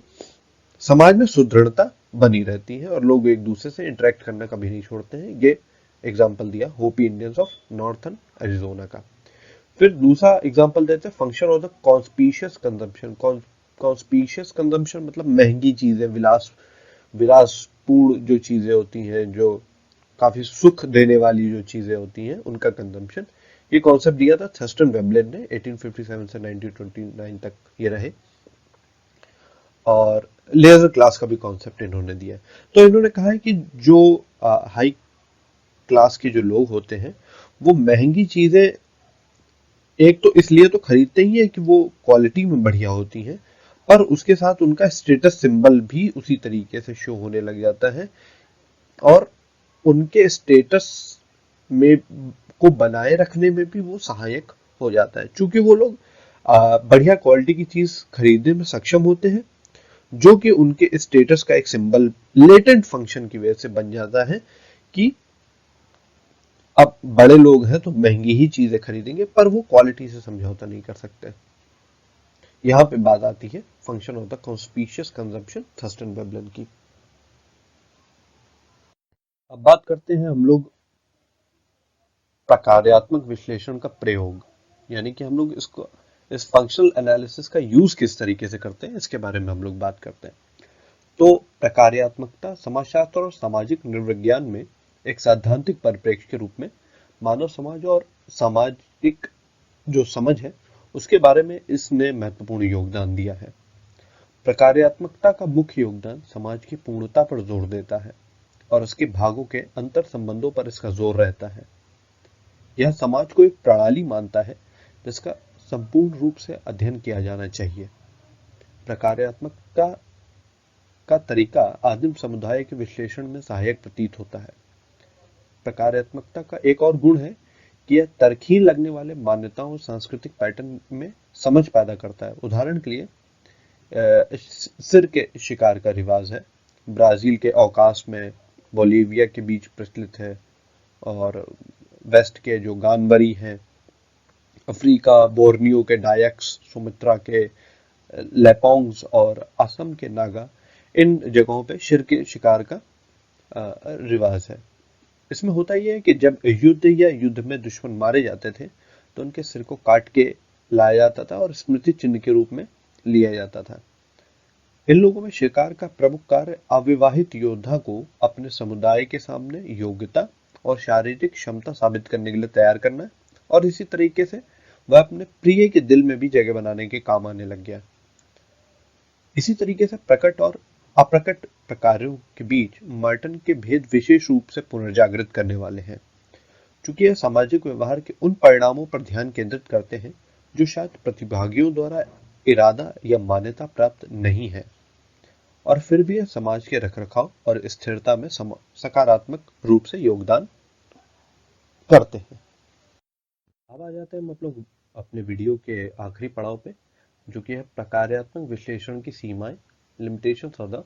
A: समाज में सुदृढ़ता बनी रहती है और लोग एक दूसरे से इंटरेक्ट करना कभी नहीं छोड़ते हैं। ये एग्जाम्पल दिया होपी इंडियंस ऑफ नॉर्थन एरिजोना का। फिर दूसरा एग्जाम्पल देते हैं function of the conspicuous consumption. Conspicuous consumption मतलब महंगी चीजें, विलासपूर्ण जो चीजें होती हैं, जो काफी सुख देने वाली जो चीजें होती हैं, उनका कंजम्पशन। ये कॉन्सेप्ट दिया था थर्स्टन वेबलेन ने 1857 से 1929 तक ये रहे। और लेजर क्लास का भी कॉन्सेप्ट इन्होंने दिया है। तो इन्होंने कहा है कि जो हाई क्लास के जो लोग होते हैं वो महंगी चीजें एक तो इसलिए तो खरीदते ही है कि वो क्वालिटी में बढ़िया होती हैं, पर उसके साथ उनका स्टेटस सिंबल भी उसी तरीके से शो होने लग जाता है और उनके स्टेटस में को बनाए रखने में भी वो सहायक हो जाता है, क्योंकि वो लोग बढ़िया क्वालिटी की चीज खरीदने में सक्षम होते हैं, जो कि उनके स्टेटस का एक सिंबल लेटेंट फंक्शन की वजह से बन जाता है कि अब बड़े लोग हैं तो महंगी ही चीजें खरीदेंगे, पर वो क्वालिटी से समझौता नहीं कर सकते। यहां पे बात आती है function of the conspicuous consumption Thurston Veblen की। अब बात करते हैं हम लोग प्रकार्यात्मक विश्लेषण का प्रयोग, यानी कि हम लोग इसको, इस फंक्शनल एनालिसिस का यूज किस तरीके से करते हैं, इसके बारे में हम लोग बात करते हैं। तो प्रकार्यात्मकता समाजशास्त्र और सामाजिक नृविज्ञान में एक सैद्धांतिक परिप्रेक्ष्य के रूप में मानव समाज और सामाजिक जो समझ है उसके बारे में इसने महत्वपूर्ण योगदान दिया है। प्रकार्यात्मकता का मुख्य योगदान समाज की पूर्णता पर जोर देता है और उसके भागों के अंतर संबंधों पर इसका जोर रहता है। यह समाज को एक प्रणाली मानता है जिसका संपूर्ण रूप से अध्ययन किया जाना चाहिए। प्रकार्यात्मकता का तरीका आदिम समुदाय के विश्लेषण में सहायक प्रतीत होता है। प्रकार्यात्मकता का एक और गुण है कि यह तर्कहीन लगने वाले मान्यताओं और सांस्कृतिक पैटर्न में समझ पैदा करता है। उदाहरण के लिए सिर के शिकार का रिवाज है, ब्राजील के अवकाश में बोलीविया के बीच प्रचलित है, और वेस्ट के जो गानबरी हैं, अफ्रीका बोर्नियो के डायक्स, सुमात्रा के लेपोंग्स और असम के नागा, इन जगहों पे शिर के शिकार का रिवाज है। इसमें होता यह है कि जब युद्ध या युद्ध में दुश्मन मारे जाते थे तो उनके सिर को काट के लाया जाता था और स्मृति चिन्ह के रूप में लिया जाता था। इन लोगों में शिकार का प्रमुख कार्य अविवाहित योद्धा को अपने समुदाय के सामने योग्यता और शारीरिक क्षमता साबित करने के लिए तैयार करना है, और इसी तरीके से वह अपने प्रिय के दिल में भी जगह बनाने के काम आने लग गया। इसी तरीके से प्रकट और अप्रकट प्रकारों के बीच मार्टन के भेद विशेष रूप से पुनर्जागृत करने वाले हैं, चूंकि यह सामाजिक व्यवहार के उन परिणामों पर ध्यान केंद्रित करते हैं जो शायद प्रतिभागियों द्वारा इरादा या मान्यता प्राप्त नहीं है, और फिर भी यह समाज के रखरखाव और स्थिरता में सकारात्मक रूप से योगदान करते हैं। अब आ जाते हैं हम लोग अपने वीडियो के आखिरी पड़ाव पे, जो कि है प्रकार्यात्मक विश्लेषण की सीमाएं, limitations of the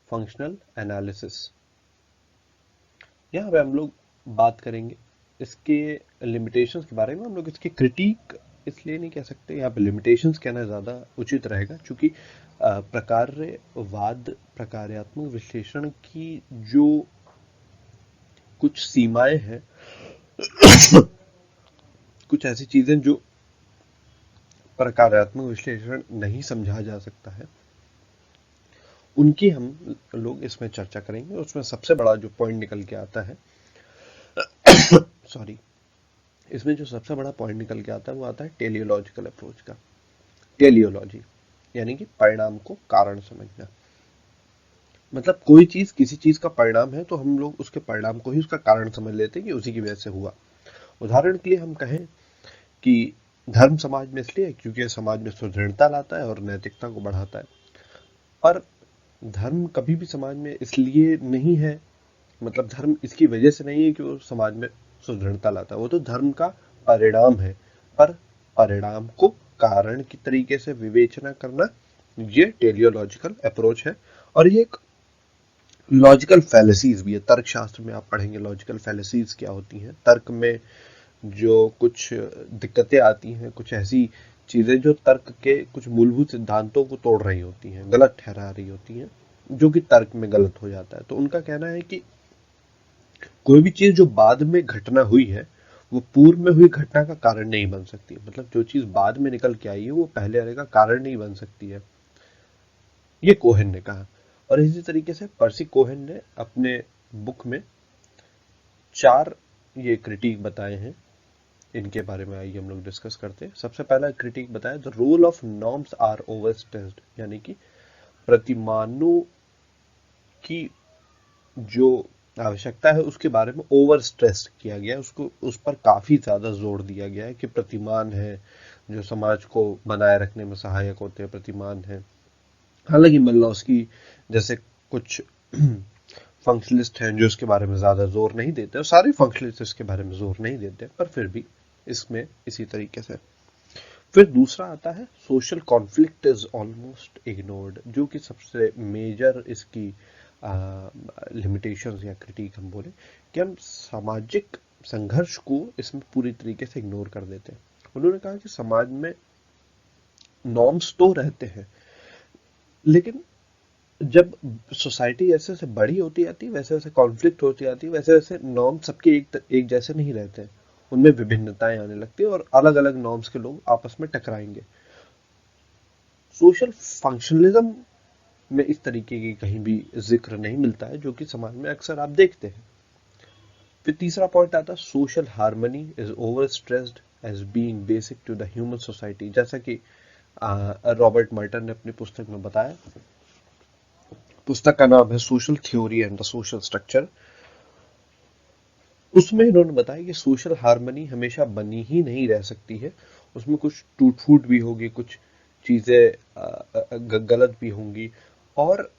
A: functional analysis. यहाँ पे हम लोग बात करेंगे इसके लिमिटेशंस के बारे में। हम लोग इसकी क्रिटिक इसलिए नहीं कह सकते, यहाँ पे लिमिटेशंस कहना ज़्यादा उचित रहेगा, क्योंकि प्रकारवाद, प्रकार्यात्मक विश्लेषण की जो कुछ सीमाएं हैं, कुछ ऐसी चीजें जो प्रकार्यात्मक विश्लेषण नहीं समझा जा सकता है, उनकी हम लोग इसमें चर्चा करेंगे। उसमें सबसे बड़ा जो पॉइंट निकल के आता है सॉरी इसमें जो सबसे बड़ा पॉइंट निकल के आता है वो आता है टेलियोलॉजिकल अप्रोच का। टेलियोलॉजी यानी कि परिणाम को कारण समझना। मतलब कोई चीज किसी चीज का परिणाम है तो हम लोग उसके परिणाम को ही उसका कारण समझ लेते हैं कि उसी की वजह से हुआ। उदाहरण के लिए हम कहें कि धर्म समाज में इसलिए क्योंकि समाज में सुदृढ़ता लाता है और नैतिकता को बढ़ाता है, पर धर्म कभी भी समाज में इसलिए नहीं है, मतलब धर्म इसकी वजह से नहीं है कि वो समाज में सुदृढ़ता लाता है, वो तो धर्म का परिणाम है। पर परिणाम को कारण की तरीके से विवेचना करना, ये टेलियोलॉजिकल अप्रोच है। और ये एक लॉजिकल फैलेसीज भी है। तर्कशास्त्र में आप पढ़ेंगे लॉजिकल फैलेसीज क्या होती हैं। तर्क में जो कुछ दिक्कतें आती हैं, कुछ ऐसी चीजें जो तर्क के कुछ मूलभूत सिद्धांतों को तोड़ रही होती हैं, गलत ठहरा रही होती हैं, जो कि तर्क में गलत हो जाता है। तो उनका कहना है कि कोई भी चीज जो बाद में घटना हुई है वो पूर्व में हुई घटना का कारण नहीं बन सकती। मतलब जो चीज बाद में निकल के आई है वो पहले आने का कारण नहीं बन सकती है, ये कोहेन ने कहा। और इसी तरीके से पर्सी कोहेन ने अपने बुक में 4 ये क्रिटिक बताए हैं। इनके बारे में आइए हम लोग डिस्कस करते हैं। सबसे पहला क्रिटिक बताया, the role of norms are over stressed, यानी कि प्रतिमानों की जो आवश्यकता है उसके बारे में ओवर स्ट्रेस किया गया है, उसको उस पर काफी ज्यादा जोर दिया गया है कि प्रतिमान है जो समाज को बनाए रखने में सहायक होते हैं, प्रतिमान है। हालांकि मल्लौस्की जैसे कुछ फंक्शनलिस्ट हैं जो इसके बारे में ज्यादा जोर नहीं देते, और सारे फंक्शनलिस्ट इसके बारे में जोर नहीं देते, पर फिर भी इसमें इसी तरीके से। फिर दूसरा आता है, social conflict is almost ignored, जो कि सबसे मेजर इसकी लिमिटेशंस या क्रिटिक हम बोले कि हम सामाजिक संघर्ष को इसमें पूरी तरीके से इग्नोर कर देते हैं। उन्होंने कहा कि समाज में नॉर्म्स तो रहते हैं, लेकिन जब सोसाइटी जैसे जैसे बड़ी होती जाती है, वैसे वैसे कॉन्फ्लिक्ट होती जाती है, वैसे वैसे नॉर्म सबके एक जैसे नहीं रहते हैं, उनमें विभिन्नताएं आने लगती है और अलग अलग नॉर्म्स के लोग आपस में टकराएंगे। सोशल फंक्शनलिज्म में इस तरीके की कहीं भी जिक्र नहीं मिलता है, जो कि समाज में अक्सर आप देखते हैं। फिर तीसरा पॉइंट आता है, social harmony is over stressed as being basic to the human society, जैसा कि रॉबर्ट मर्टन ने अपनी पुस्तक में बताया। पुस्तक का नाम है social theory and the social structure. उसमें इन्होंने बताया कि सोशल हार्मनी हमेशा बनी ही नहीं रह सकती है, उसमें कुछ टूट फूट भी होगी, कुछ चीजें गलत भी होंगी, और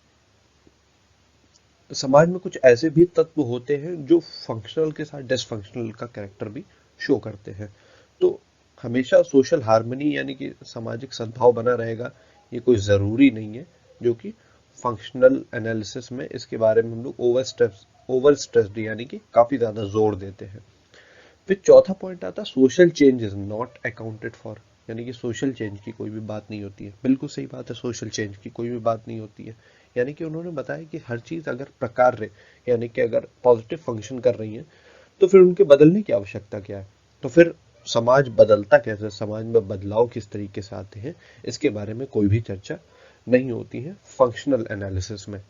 A: समाज में कुछ ऐसे भी तत्व होते हैं जो फंक्शनल के साथ डिसफंक्शनल का कैरेक्टर भी शो करते हैं। तो हमेशा सोशल हार्मनी यानी कि सामाजिक सद्भाव बना रहेगा, ये कोई जरूरी नहीं है, जो कि फंक्शनल एनालिसिस में इसके बारे में हम लोग ओवर स्ट्रेस्ड यानी कि काफी ज्यादा जोर देते हैं। फिर चौथा पॉइंट आता है social change is not accounted for, यानी कि सोशल चेंज की कोई भी बात नहीं होती है। बिल्कुल सही बात है, सोशल चेंज की कोई भी बात नहीं होती है। यानी कि उन्होंने बताया कि हर चीज अगर प्रकार्य, यानी कि अगर पॉजिटिव फंक्शन कर रही है तो फिर उनके बदलने की आवश्यकता क्या है। तो फिर समाज बदलता कैसे, समाज में बदलाव किस तरीके से आते हैं, इसके बारे में कोई भी चर्चा नहीं होती है फंक्शनल एनालिसिस में।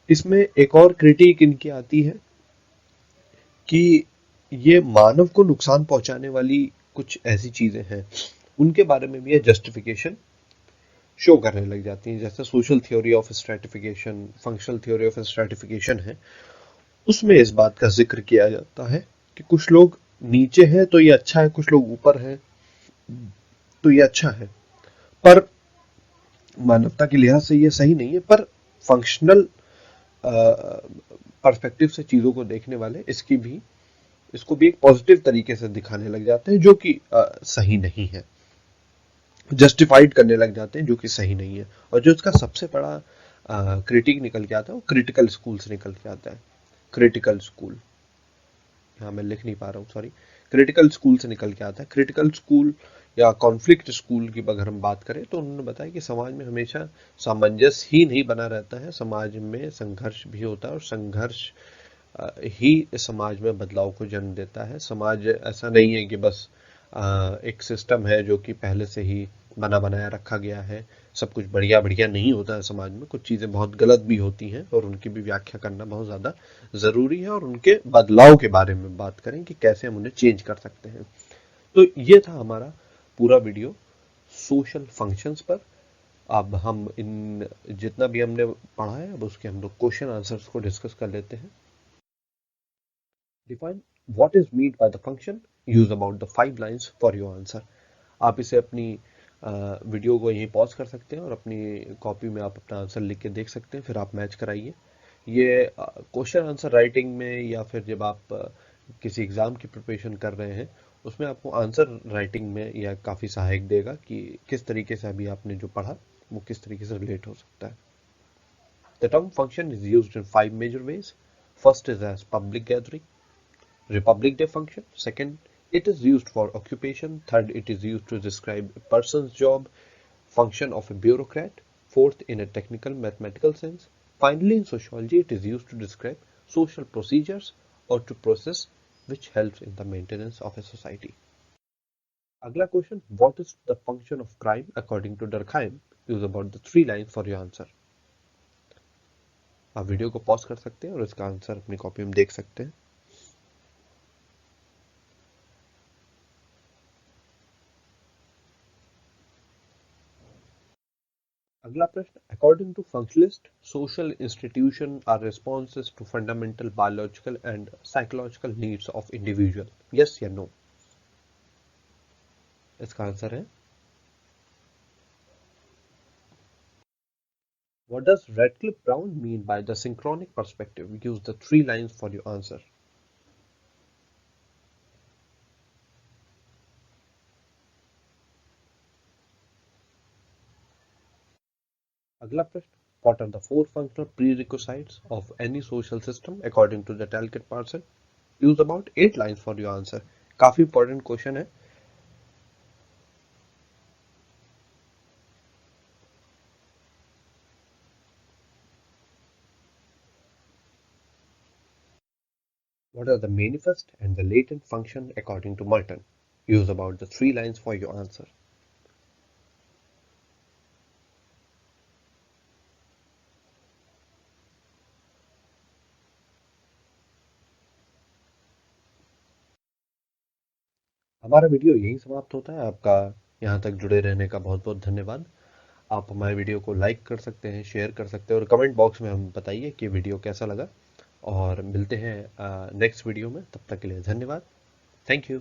A: इसमें एक और क्रिटिक इनकी आती है कि ये मानव को नुकसान पहुंचाने वाली कुछ ऐसी चीजें हैं, उनके बारे में भी ये जस्टिफिकेशन शो करने लग जाती हैं। जैसे social theory of stratification, functional theory of stratification है, उसमें इस बात का जिक्र किया जाता है कि कुछ लोग नीचे हैं तो ये अच्छा है, कुछ लोग ऊपर हैं तो ये अच्छा है। पर मानवता के लिहाज से ये सही नहीं है, पर फंक्शनल पर्सपेक्टिव से चीजों को देखने वाले इसको भी एक पॉजिटिव तरीके से दिखाने लग जाते हैं, जो कि सही नहीं है। जस्टिफाइड करने लग जाते हैं, जो कि सही नहीं है। और जो इसका सबसे बड़ा क्रिटिक निकल के आता है वो क्रिटिकल स्कूल से निकल के आता है। क्रिटिकल स्कूल, यहाँ मैं लिख नहीं पा रहा हूँ, सॉरी, क्रिटिकल स्कूल से निकल के आता है। क्रिटिकल स्कूल या कॉन्फ्लिक्ट स्कूल की अगर हम बात करें तो उन्होंने बताया कि समाज में हमेशा सामंजस्य ही नहीं बना रहता है, समाज में संघर्ष भी होता है, और संघर्ष ही इस समाज में बदलाव को जन्म देता है। समाज ऐसा नहीं है कि बस एक सिस्टम है जो कि पहले से ही बना बनाया रखा गया है, सब कुछ बढ़िया बढ़िया नहीं होता है। समाज में कुछ चीजें बहुत गलत भी होती हैं और उनकी भी व्याख्या करना बहुत ज्यादा जरूरी है, और उनके बदलाव के बारे में बात करें कि कैसे हम उन्हें चेंज कर सकते हैं। तो ये था हमारा पूरा वीडियो सोशल फंक्शंस पर। अब हम इन जितना भी हमने पढ़ा है, अब उसके हम लोग क्वेश्चन आंसर्स को डिस्कस कर लेते हैं। Define what is meant by the function. Use about the 5 lines for your answer. आप इसे अपनी वीडियो को यहीं पॉज कर सकते हैं और अपनी कॉपी में आप अपना आंसर लिख के देख सकते हैं, फिर आप मैच कराइए। ये क्वेश्चन आंसर राइटिंग में या फिर जब आप किसी एग्जाम की प्रिपरेशन कर रहे हैं, उसमें आपको आंसर राइटिंग में यह काफ़ी सहायक देगा कि किस तरीके से अभी आपने जो पढ़ा वो किस तरीके से रिलेट हो सकता है। The term function is used in 5 major ways. First is as public gathering, Republic Day function. Second, it is used for occupation. Third, it is used to describe a person's job, function of a bureaucrat. Fourth, in a technical mathematical sense. Finally, in sociology, it is used to describe social procedures or to process which helps in the maintenance of a society. अगला question, what is the function of crime according to Durkheim? Use about the 3 lines for your answer. आप video को pause कर सकते हैं और इसका answer अपनी copy में देख सकते हैं। अगला प्रश्न, according to functionalist social institution are responses to fundamental biological and psychological needs of individual, yes या नो। इसका आंसर है what does Radcliffe Brown mean by the synchronic perspective. Use the 3 lines for your answer. अगला प्रश्न, what are the 4 functional prerequisites of any social system according to the Talcott Parsons? Use about 8 lines for your answer. काफी important question है। What are the manifest and the latent function according to Merton? Use about the 3 lines for your answer. हमारा video यहीं समाप्त होता है। आपका यहाँ तक जुड़े रहने का बहुत बहुत धन्यवाद। आप हमारे वीडियो को लाइक कर सकते हैं, शेयर कर सकते हैं और कमेंट बॉक्स में हम बताइए कि वीडियो कैसा लगा। और मिलते हैं नेक्स्ट वीडियो में, तब तक के लिए धन्यवाद। Thank you.